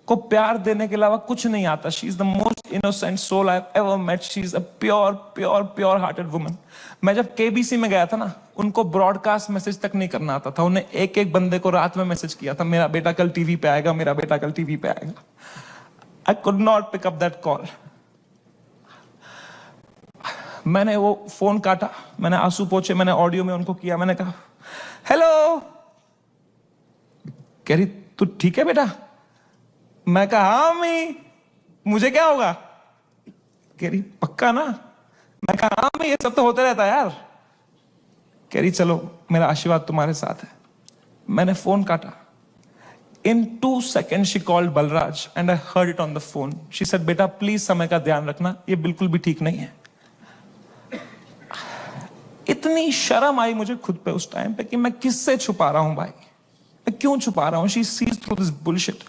को प्यार देने के अलावा कुछ नहीं आता। She is the most innocent soul I have ever met, she is a pure hearted woman. मैं जब केबीसी में गया था ना, उनको ब्रॉडकास्ट मैसेज तक नहीं करना आता था, उन्हें एक एक बंदे को रात में मैसेज किया था, मेरा बेटा कल टीवी पे आएगा, मेरा बेटा कल टीवी पे आएगा। I could not pick up that call. मैंने वो फोन काटा, मैंने आंसू पोंछे, मैंने ऑडियो में उनको किया, मैंने कहा हेलो। कह रही तू ठीक है बेटा? मैं कहा हाँ मम्मी, मुझे क्या होगा? कह रही पक्का ना? मैं कहा हाँ मम्मी, ये सब तो होते रहता है यार। कह रही चलो मेरा आशीर्वाद तुम्हारे साथ है। मैंने फोन काटा। In 2 seconds she called Balraj and I heard it on the phone. She said बेटा प्लीज समय का ध्यान रखना, ये बिल्कुल भी ठीक नहीं है। इतनी शर्म आई मुझे खुद पे उस टाइम पे कि मैं किससे छुपा रहा हूं भाई, मैं क्यों छुपा रहा हूं। She sees through this bullshit.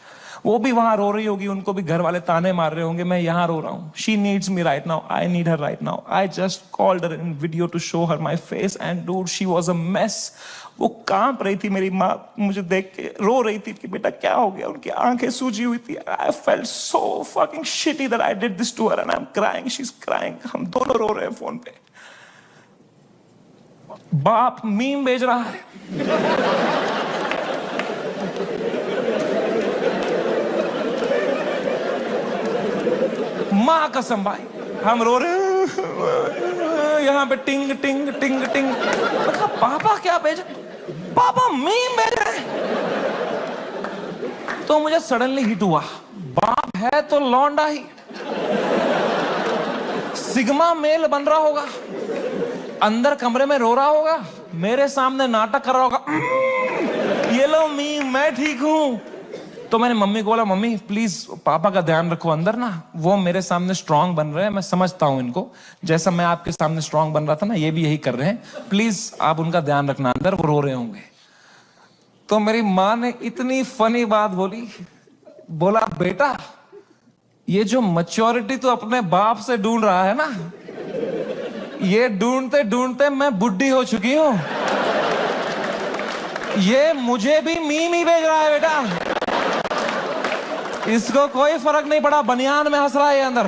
वो भी वहां रो रही होगी, उनको भी घर वाले ताने मार रहे होंगे, मैं यहां रो रहा हूं। She needs me right now, I need her right now. I just called her in video to show her my face and dude she was a mess. वो कांप रही थी, मेरी माँ मुझे देख के रो रही थी कि बेटा क्या हो गया, उनकी आंखें सूजी हुई थी। I felt so fucking shitty that I did this to her and I am crying, she is crying. हम दोनों रो रहे हैं फोन पे। बाप मीम भेज रहा है, मां कसम भाई हम रो रहे हैं यहां पे टिंग टिंग टिंग टिंग। मतलब पापा क्या भेज, पापा मीम भेज रहे हैं। तो मुझे सडनली हिट हुआ, बाप है तो लौंडा ही, सिग्मा मेल बन रहा होगा, अंदर कमरे में रो रहा होगा, मेरे सामने नाटक कर रहा होगा, ये लो मीम मैं ठीक हूं। तो मैंने मम्मी को बोला मम्मी प्लीज पापा का ध्यान रखो अंदर ना, वो मेरे सामने स्ट्रांग बन रहे हैं, मैं समझता हूं इनको, जैसा मैं आपके सामने स्ट्रांग बन रहा था ना, ये भी यही कर रहे हैं, प्लीज आप उनका ध्यान रखना, अंदर वो रो रहे होंगे। तो मेरी माँ ने इतनी फनी बात बोली, बोला बेटा ये जो मैच्योरिटी तो अपने बाप से ढूंढ रहा है ना, ये ढूंढते ढूंढते मैं बुढ़ी हो चुकी हूं, ये मुझे भी मीम ही भेज रहा है बेटा, इसको कोई फर्क नहीं पड़ा, बनियान में हंस रहा है ये अंदर।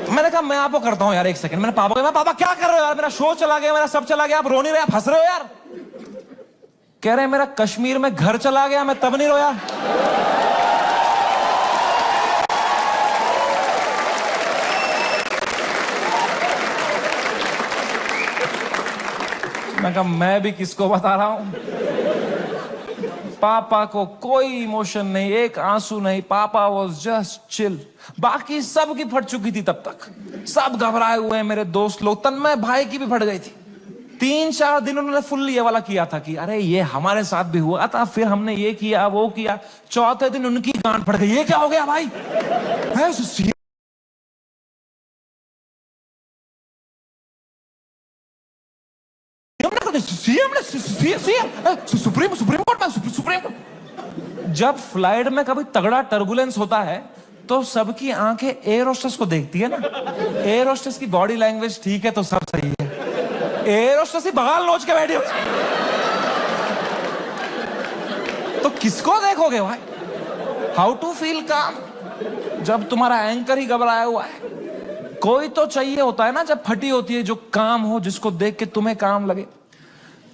मैंने कहा मैं आपको करता हूं यार, एक सेकंड। मैंने पापा को, मैं पापा क्या कर रहे हो यार, मेरा शो चला गया, मेरा सब चला गया, आप रो नहीं रहे, आप हंस रहे हो यार। कह रहे मेरा कश्मीर में घर चला गया, मैं तब नहीं रोया। मैं कहा मैं भी किसको बता रहा हूं। पापा को कोई इमोशन नहीं, एक आंसू नहीं, पापा वॉज जस्ट चिल। बाकी सब की फट चुकी थी तब तक, सब घबराए हुए हैं मेरे दोस्त लोग, तन्मय भाई की भी फट गई थी। 3-4 दिन उन्होंने फुल ये वाला किया था कि अरे ये हमारे साथ भी हुआ था, फिर हमने ये किया वो किया। चौथे दिन उनकी गांड फट गई, ये क्या हो गया भाई है? Supreme court. जब फ्लाइट में कभी तगड़ा टर्बुलेंस होता है तो सबकी आंखें एयर होस्टेस को देखती है ना, एयर होस्टेस की बॉडी लैंग्वेज ठीक है तो सब सही है, एयर होस्टेस ही बगाल नोच के बैठी हो तो किसको देखोगे भाई? हाउ टू फील काम जब तुम्हारा एंकर ही घबराया हुआ है? कोई तो चाहिए होता है ना जब फटी होती है, जो काम हो, जिसको देख के तुम्हें काम लगे।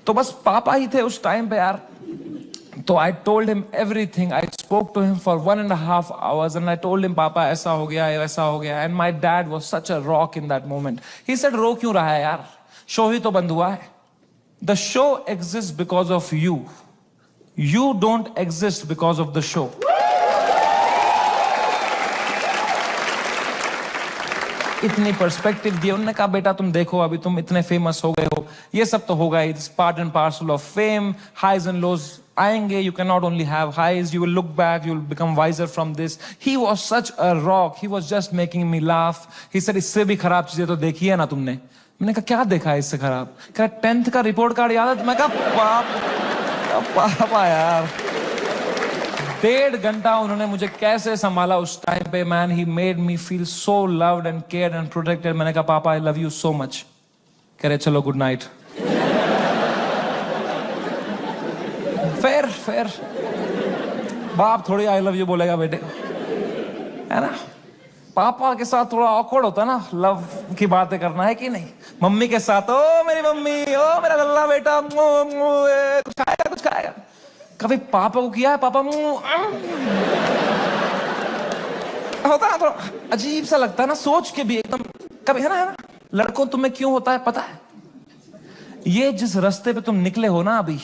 तो बस पापा ही थे उस टाइम पे यार। तो I told him everything, I spoke to him for 1.5 hours and I told him, Papa, ऐसा हो गया, वैसा हो गया. And my dad was such a rock in that moment. He said, रो क्यों रहा है यार? Show ही तो बंद हुआ है. The show exists because of you. You don't exist because of the show. इतनी पर्सपेक्टिव दी. उन्होंने कहा, बेटा तुम देखो, अभी तुम इतने फेमस हो गए हो, ये सब तो होगा. It's part and parcel of fame. Highs and lows आएंगे. You can not only have highs, you will look back, you will become wiser from this. He was such a rock. He was just making me laugh. He said, इससे भी खराब चीजें तो देखी है ना तुमने. मैंने कहा, क्या देखा है इससे खराब? कहा, 10th का रिपोर्ट कार्ड याद है? मैं कहा, पापा यार. 1.5 घंटा उन्होंने मुझे कैसे संभाला उस टाइम पे. Man, he made me feel so loved and cared and protected. मैंने कहा, papa I love you so much. कह रहे, चलो गुड नाइट. फेयर बाप थोड़ी आई लव यू बोलेगा बेटे को, है ना? पापा के साथ थोड़ा ऑकवर्ड होता है ना लव की बातें करना, है कि नहीं? मम्मी के साथ, ओ मेरी मम्मी, ओ मेरा लल्ला बेटा, कुछ खाएगा कुछ खाएगा. कभी पापा को किया है? पापा होता ना, थोड़ा अजीब सा लगता है ना, सोच के भी एकदम. कभी है ना लड़कों, तुम्हें क्यों होता है पता है? ये जिस रास्ते पे तुम निकले हो ना, अभी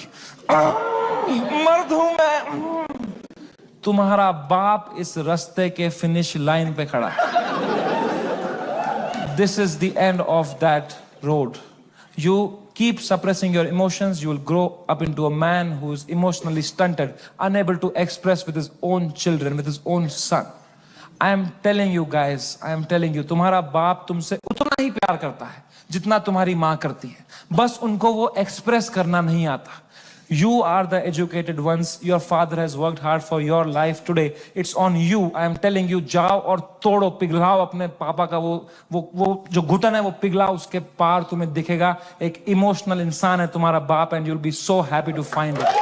मर्द हूं मैं, तुम्हारा बाप इस रास्ते के फिनिश लाइन पे खड़ा है. This is the end of that road. You keep suppressing your emotions, you will grow up into a man who is emotionally stunted, unable to express with his own children, with his own son. I am telling you guys, I am telling you, तुम्हारा बाप तुमसे उतना ही प्यार करता है जितना तुम्हारी माँ करती है. बस उनको वो एक्सप्रेस करना नहीं आता. You are the educated ones. Your father has worked hard for your life today. It's on you. I am telling you, जाओ और तोड़ो, पिघलाओ अपने पापा का वो जो घुटन है, वो पिघलाओ. उसके पार तुम्हें दिखेगा एक इमोशनल इंसान है तुम्हारा बाप, and you'll be so happy to find it.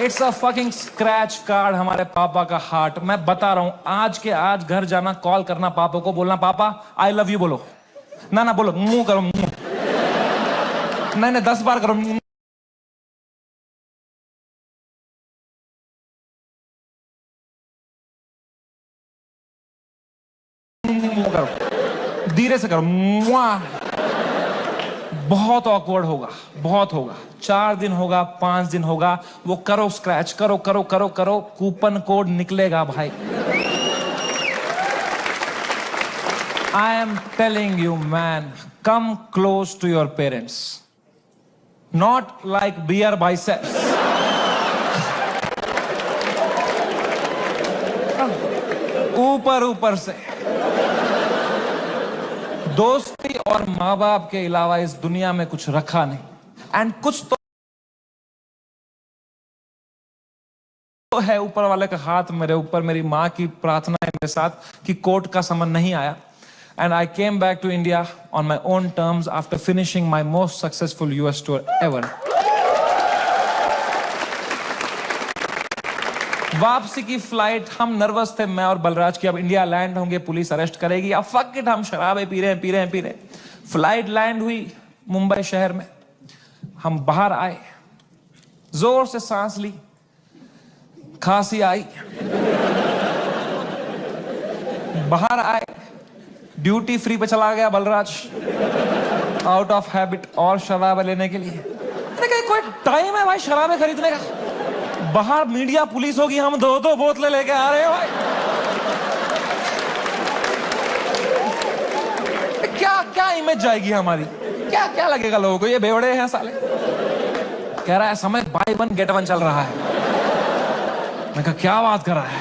It's a fucking scratch card हमारे पापा का हार्ट. मैं बता रहा हूं, आज के आज घर जाना, कॉल करना पापा को, बोलना पापा आई लव यू बोलो. ना बोलो, मुंह करो, मुंह. नहीं 10 बार करो. मुंह करो, धीरे से करो. बहुत ऑकवर्ड होगा, बहुत होगा. 4 दिन होगा, 5 दिन होगा, वो करो, स्क्रैच करो करो करो करो, कूपन कोड निकलेगा भाई. I am telling you man, come close to your parents, not like Beer Biceps. ऊपर से. दोस्ती और माँ बाप के अलावा इस दुनिया में कुछ रखा नहीं. एंड कुछ तो है ऊपर वाले का हाथ मेरे ऊपर. मेरी माँ की प्रार्थना है मेरे साथ कि कोर्ट का समन नहीं आया. And I came back to India on my own terms after finishing my most successful US tour ever. वापसी की फ्लाइट, हम नर्वस थे मैं और बलराज की, अब इंडिया लैंड होंगे, पुलिस अरेस्ट करेगी, अब फक इट, हम शराबें पी रहे हैं. फ्लाइट लैंड हुई मुंबई शहर में. हम बाहर आए, जोर से सांस ली, खांसी आई. बाहर आए, ड्यूटी फ्री पे चला गया बलराज, आउट ऑफ हैबिट, और शराबें लेने के लिए. कोई टाइम है भाई शराबें खरीदने का? बाहर मीडिया पुलिस होगी, हम 2-2 बोतलें लेके आ रहे हैं भाई. क्या इमेज जाएगी हमारी? क्या लगेगा लोगों को, ये बेवड़े हैं साले. कह रहा है समय बाय 1 गेट 1 चल रहा है. मैं कहा क्या बात कर रहा है?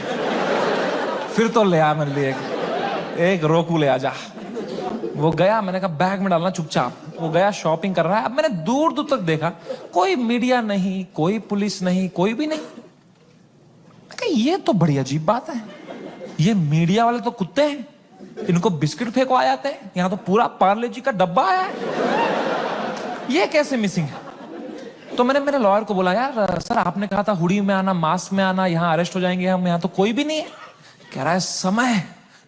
फिर तो ले आ मेरे लिए एक रोकू ले आ जा. वो गया, मैंने कहा बैग में डालना चुपचाप. वो गया, शॉपिंग कर रहा है. अब मैंने दूर दूर तक देखा, कोई मीडिया नहीं, कोई पुलिस नहीं, कोई भी नहीं. मैं कहा ये तो बड़ी अजीब बात है. ये मीडिया वाले तो कुत्ते हैं, इनको बिस्किट फेंकवा जाते हैं, यहाँ तो पूरा पार्ले जी का डब्बा आया है. ये कैसे मिसिंग है? तो मैंने मेरे लॉयर को बोला, यार सर आपने कहा था हुडी में आना, मास्क में आना, यहाँ अरेस्ट हो जाएंगे हम, यहाँ तो कोई भी नहीं है। कह रहा है Samay,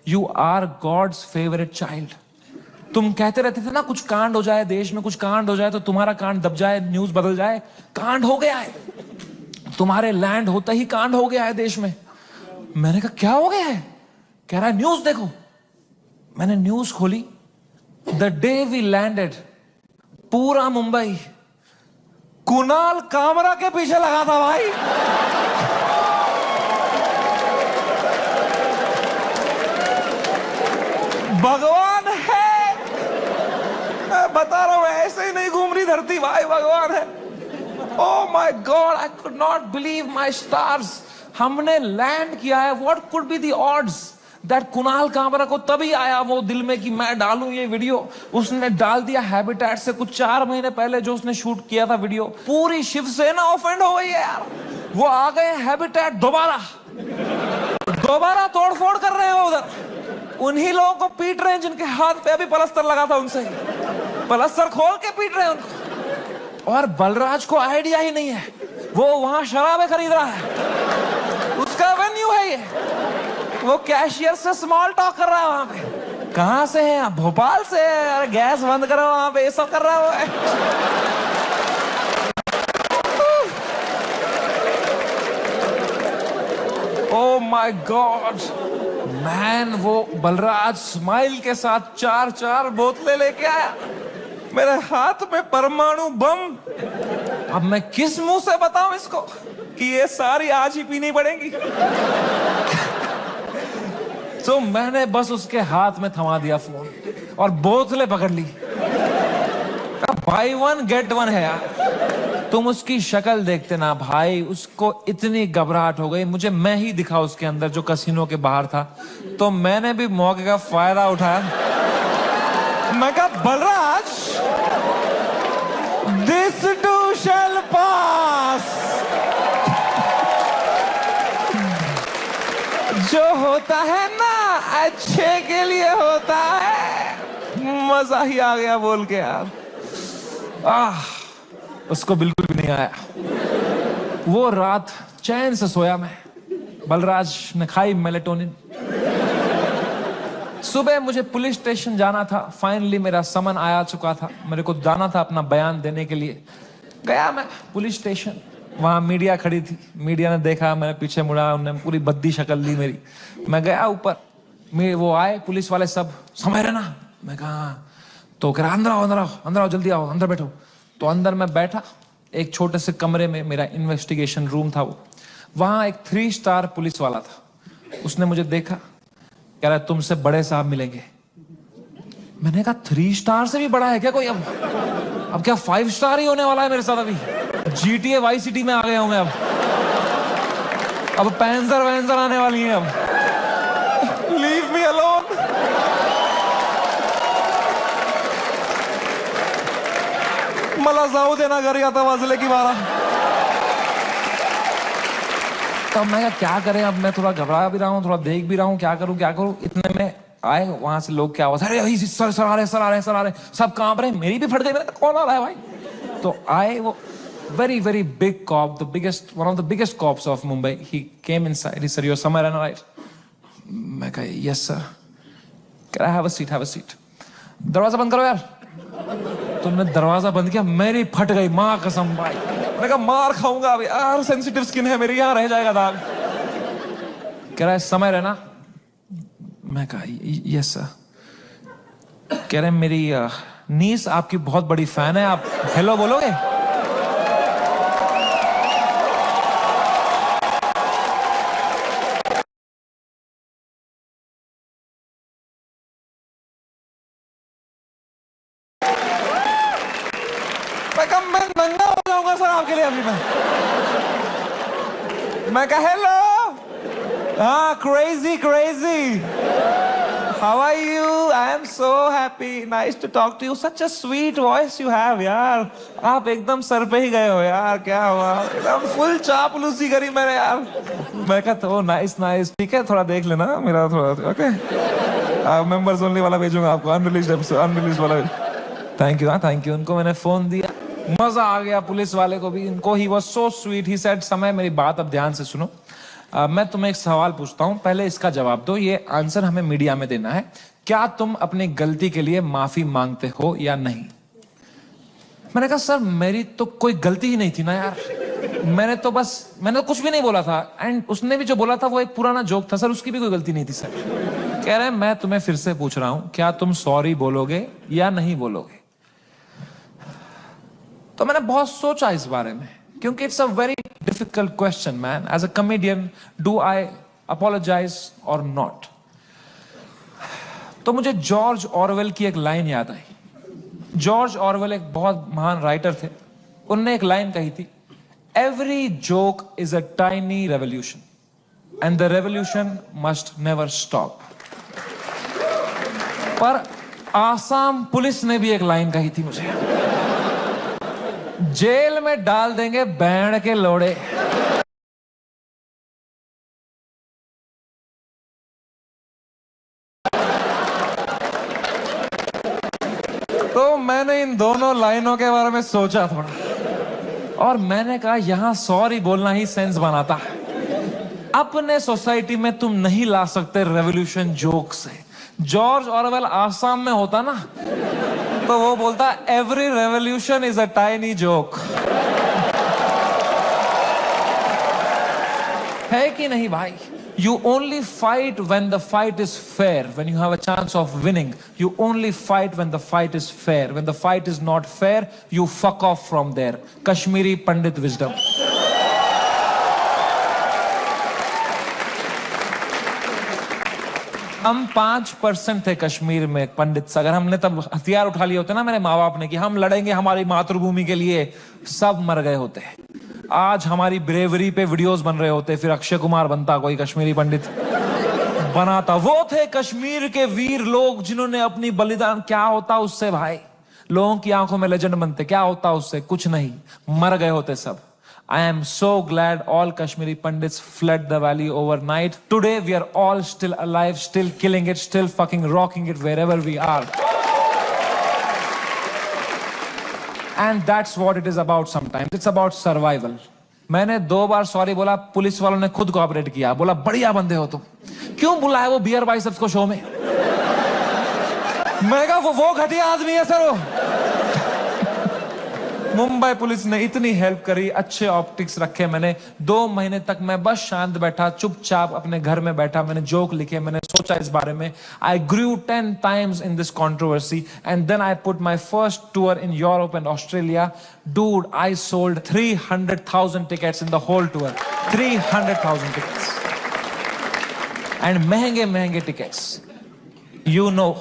you are God's favourite child. तुम कहते रहते थे ना कुछ कांड हो जाए देश में, कुछ कांड हो जाए तो तुम्हारा कांड दब जाए, न्यूज बदल जाए। कांड हो गया है, तुम्हारे लैंड होते ही कांड हो गया है देश में। मैंने कहा क्या हो गया है? कह रहा है न्यूज देखो। मैंने न्यूज खोली, द डे वी लैंडेड पूरा मुंबई कुणाल कामरा के पीछे लगा था भाई। भगवान है, मैं बता रहा हूं, ऐसे ही नहीं घूम रही धरती भाई, भगवान है। Oh my God, I could not believe my stars. हमने लैंड किया है। What could be the odds that Kunal Kamra को तभी आया वो दिल में कि मैं डालूं ये वीडियो। उसने डाल दिया हैबिटेट से कुछ 4 महीने पहले जो उसने शूट किया था वीडियो। पूरी शिवसेना ऑफेंड हो गई है यार। वो आ गए हैबिटेट दोबारा तोड़फोड़ कर रहे हो उधर। उन्हीं लोगों को पीट रहे हैं जिनके हाथ पे अभी पलस्तर लगा था, उनसे पलस्तर खोल के पीट रहे हैं उनको। और बलराज को आइडिया ही नहीं है, वो वहां शराबें खरीद रहा है, उसका वेन्यू है ये। वो कैशियर से स्मॉल टॉक कर रहा है वहां पे। कहां से है? भोपाल से है। अरे गैस बंद करो, वहां पे ये सब कर रहा है। ओह माय गॉड मैन, वो बलराज स्माइल के साथ 4 बोतलें लेके आया। मेरे हाथ में परमाणु बम। अब मैं किस मुंह से बताऊं इसको कि ये सारी आज ही पीनी पड़ेगी। तो मैंने बस उसके हाथ में थमा दिया फोन और बोतलें पकड़ ली। बाय 1 गेट 1 है यार। तुम उसकी शक्ल देखते ना भाई, उसको इतनी घबराहट हो गई। मुझे मैं ही दिखा उसके अंदर जो कसिनो के बाहर था, तो मैंने भी मौके का फायदा उठाया। मैं कहा बलराज, दिस टू शैल पास। जो होता है ना अच्छे के लिए होता है। मजा ही आ गया बोल के यार। उसको बिल्कुल भी नहीं आया। वो रात चैन से सोया मैं। बलराज ने खाई मेलेटोनिन। सुबह मुझे पुलिस स्टेशन जाना था। फाइनली मेरा समन आया चुका था। मेरे को जाना था अपना बयान देने के लिए। गया मैं पुलिस स्टेशन। वहां मीडिया खड़ी थी। मीडिया ने देखा, मैंने पीछे मुड़ा, उन्होंने पूरी बद्दी शक्ल ली मेरी। मैं गया ऊपर, वो आए पुलिस वाले सब, समय रहना। मैं कहा, तो कह रहा अंदर आओ, अंदर आओ, अंदर आओ, जल्दी आओ, अंदर बैठो। तो अंदर मैं बैठा एक छोटे से कमरे में, मेरा इन्वेस्टिगेशन रूम था वो। वहां एक 3 स्टार पुलिस वाला था। उसने मुझे देखा, कह रहा तुमसे बड़े साहब मिलेंगे। मैंने कहा 3 स्टार से भी बड़ा है क्या कोई? अब क्या 5 स्टार ही होने वाला है मेरे साथ? अभी GTA वाई सिटी में आ गया हूं मैं। अब पैंजर वैंजर आने वाली है। अब लीव मी अलोन। मला जाऊ देना घरी आता वाजले की 12। तब मैं क्या करें? अब मैं थोड़ा घबरा भी रहा हूँ, थोड़ा देख भी रहा हूँ, क्या करूं। इतने में आए वहां से लोग, क्या आवाज, अरे सर आ रहे, सर आ रहे, सब कांप रहे। मेरी भी फट गई। कौन आ रहा है भाई? तो आए वो very big cop, one of the biggest cops of Mumbai. He came inside. He said, "You're somewhere, right?" मैं कहा, "Yes sir." कह रहा, "Have a seat." दरवाजा बंद करो यार। तुमने दरवाजा बंद किया, मेरी फट गई माँ कसम भाई। मैंने कहा मार खाऊंगा अभी यार, सेंसिटिव स्किन है मेरी, यहाँ रह जाएगा दाग। कह रहा है समय रहना। मैं कहा यस सर। कह रहे मेरी नीस आपकी बहुत बड़ी फैन है, आप हेलो बोलोगे? मैं नंगा हो जाऊंगा सर आपके लिए अभी। मैं कहा हेलो, हाँ crazy how are you? I am so happy, nice to talk to you, such a sweet voice you have यार। आप एकदम सर पे ही गए हो यार, क्या हुआ? एकदम फुल चापलूसी करी मैंने यार। मैं कहा तो नाइस ठीक है, थोड़ा देख लेना मेरा थोड़ा, ओके मेंबर्स ओनली वाला भेजूंगा आपको, अनरिलीज्ड वाला। Thank you. उनको मैंने फोन दिया, मजा आ गया पुलिस वाले को भी, इनको। He was so sweet. He said, समय, मेरी बात अब ध्यान से सुनो। मैं तुम्हें एक सवाल पूछता हूं, पहले इसका जवाब दो। ये आंसर हमें मीडिया में देना है। क्या तुम अपनी गलती के लिए माफी मांगते हो या नहीं? मैंने कहा सर मेरी तो कोई गलती ही नहीं थी ना यार, मैंने तो कुछ भी नहीं बोला था। एंड उसने भी जो बोला था वो एक पुराना जोक था सर, उसकी भी कोई गलती नहीं थी सर। कह रहे हैं मैं तुम्हें फिर से पूछ रहा हूं, क्या तुम सॉरी बोलोगे या नहीं बोलोगे? तो मैंने बहुत सोचा इस बारे में, क्योंकि it's a very difficult question man. As a comedian, do I apologise और नॉट? तो मुझे जॉर्ज ऑरवेल की एक लाइन याद आई। जॉर्ज ऑरवेल एक बहुत महान राइटर थे। उनने एक लाइन कही थी, every joke is a tiny revolution and the revolution must never stop. पर आसाम पुलिस ने भी एक लाइन कही थी मुझे, जेल में डाल देंगे बैंड के लोड़े। तो मैंने इन दोनों लाइनों के बारे में सोचा थोड़ा, और मैंने कहा यहां सॉरी बोलना ही सेंस बनाता है। अपने सोसाइटी में तुम नहीं ला सकते रेवोल्यूशन जोक से। जॉर्ज ऑरवेल आसाम में होता ना, तो वो बोलता every revolution is a tiny joke. है कि नहीं भाई? You only fight when the fight is fair, when you have a chance of winning. You only fight when the fight is fair. When the fight is not fair, you fuck off from there. Kashmiri Pandit wisdom. हम 5% थे कश्मीर में पंडित। अगर हमने तब हथियार उठा लिए होते ना मेरे माँ बाप ने कि हम लड़ेंगे हमारी मातृभूमि के लिए, सब मर गए होते। आज हमारी ब्रेवरी पे वीडियोस बन रहे होते, फिर अक्षय कुमार बनता, कोई कश्मीरी पंडित बनाता। वो थे कश्मीर के वीर लोग जिन्होंने अपनी बलिदान। क्या होता उससे भाई? लोगों की आंखों में लेजेंड बनते। क्या होता उससे? कुछ नहीं, मर गए होते सब। I am so glad all Kashmiri Pandits fled the valley overnight. Today we are all still alive, still killing it, still fucking rocking it wherever we are. And that's what it is about sometimes. It's about survival. मैंने 2 बार sorry बोला, police वालों ने खुद cooperate किया, बोला बढ़िया बंदे हो तुम। क्यों बुलाया वो बियर बाइसेप्स को शो में? मैं कहा वो घटिया आदमी है सर वो। मुंबई पुलिस ने इतनी हेल्प करी, अच्छे ऑप्टिक्स रखे मैंने। 2 महीने तक मैं बस शांत बैठा, चुपचाप अपने घर में बैठा। मैंने जोक लिखे, मैंने सोचा इस बारे में। आई ग्रू 10 times in this controversy and then I put my first tour in Europe and Australia. Dude, I sold 300,000 tickets in the whole tour. 300,000 tickets. And महंगे tickets. You know.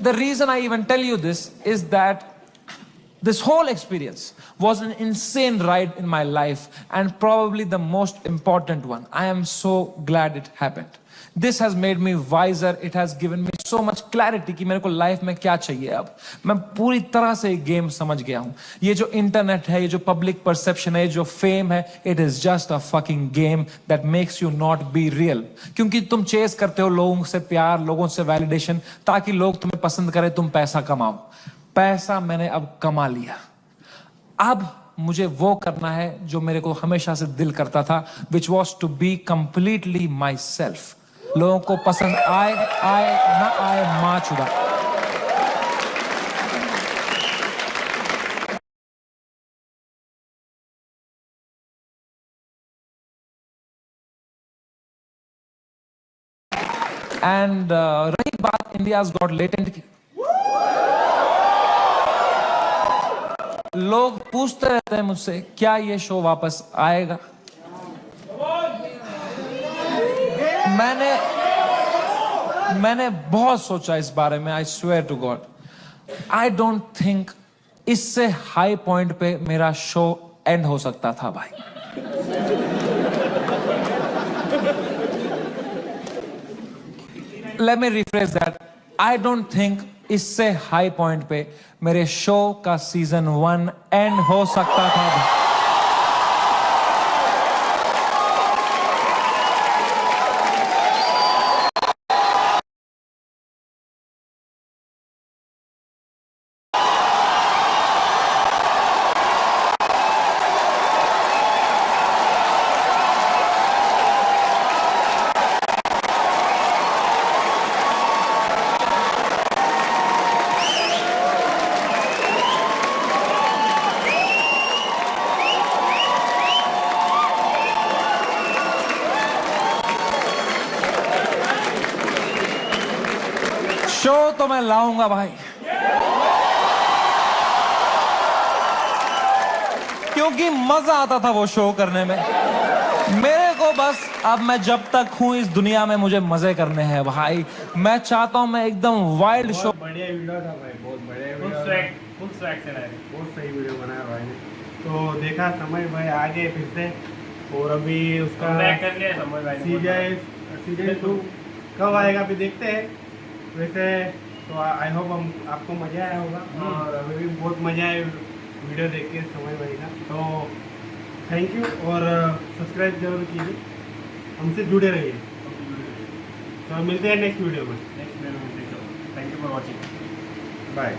The reason I even tell you this is that this whole experience was an insane ride in my life and probably the most important one. I am so glad it happened. This has made me wiser. It has given me so much clarity कि मेरे को life में क्या चाहिए। अब मैं पूरी तरह से गेम समझ गया हूं। ये जो इंटरनेट है, ये जो पब्लिक परसेप्शन है, जो फेम है, it is just a fucking game that makes you not be real. क्योंकि तुम चेस करते हो लोगों से प्यार, लोगों से वैलिडेशन, ताकि लोग तुम्हें पसंद करें, तुम पैसा कमाओ। पैसा मैंने अब कमा लिया। अब मुझे वो करना है जो मेरे को हमेशा से दिल करता था, which was to be completely myself. लोगों को पसंद आए ना आए, मां चुदा। एंड रही बात इंडियाज गॉट लेटेंट की, लोग पूछते रहते हैं मुझसे क्या ये शो वापस आएगा। मैंने बहुत सोचा इस बारे में। I swear to God, I don't think इससे हाई पॉइंट पे मेरा शो एंड हो सकता था भाई। Let me rephrase that. I don't think इससे हाई पॉइंट पे मेरे शो का सीजन 1 एंड हो सकता था भाई। तो मैं लाऊंगा भाई, क्योंकि मजा आता था वो शो करने में। मेरे को बस अब मैं जब तक हूं इस दुनिया में मुझे मजे करने हैं भाई। मैं चाहता हूं मैं एकदम वाइल्ड शो। बहुत बढ़िया वीडियो था भाई, बहुत बढ़िया वीडियो, फुल स्वैग से लाए। बहुत सही वीडियो बनाया भाई ने। तो देखा समय भाई आ गए फिर से, और अभी उसका कर लिया समय भाई सीजन 2 कब आएगा अभी देखते हैं। वैसे तो आई होप हम आपको मज़ा आया होगा, और अभी भी बहुत मज़ा आया वीडियो देख के समय भाई का। तो थैंक यू, और सब्सक्राइब जरूर कीजिए, हमसे जुड़े रहिए। तो मिलते हैं नेक्स्ट वीडियो में। Thank you for watching. Bye.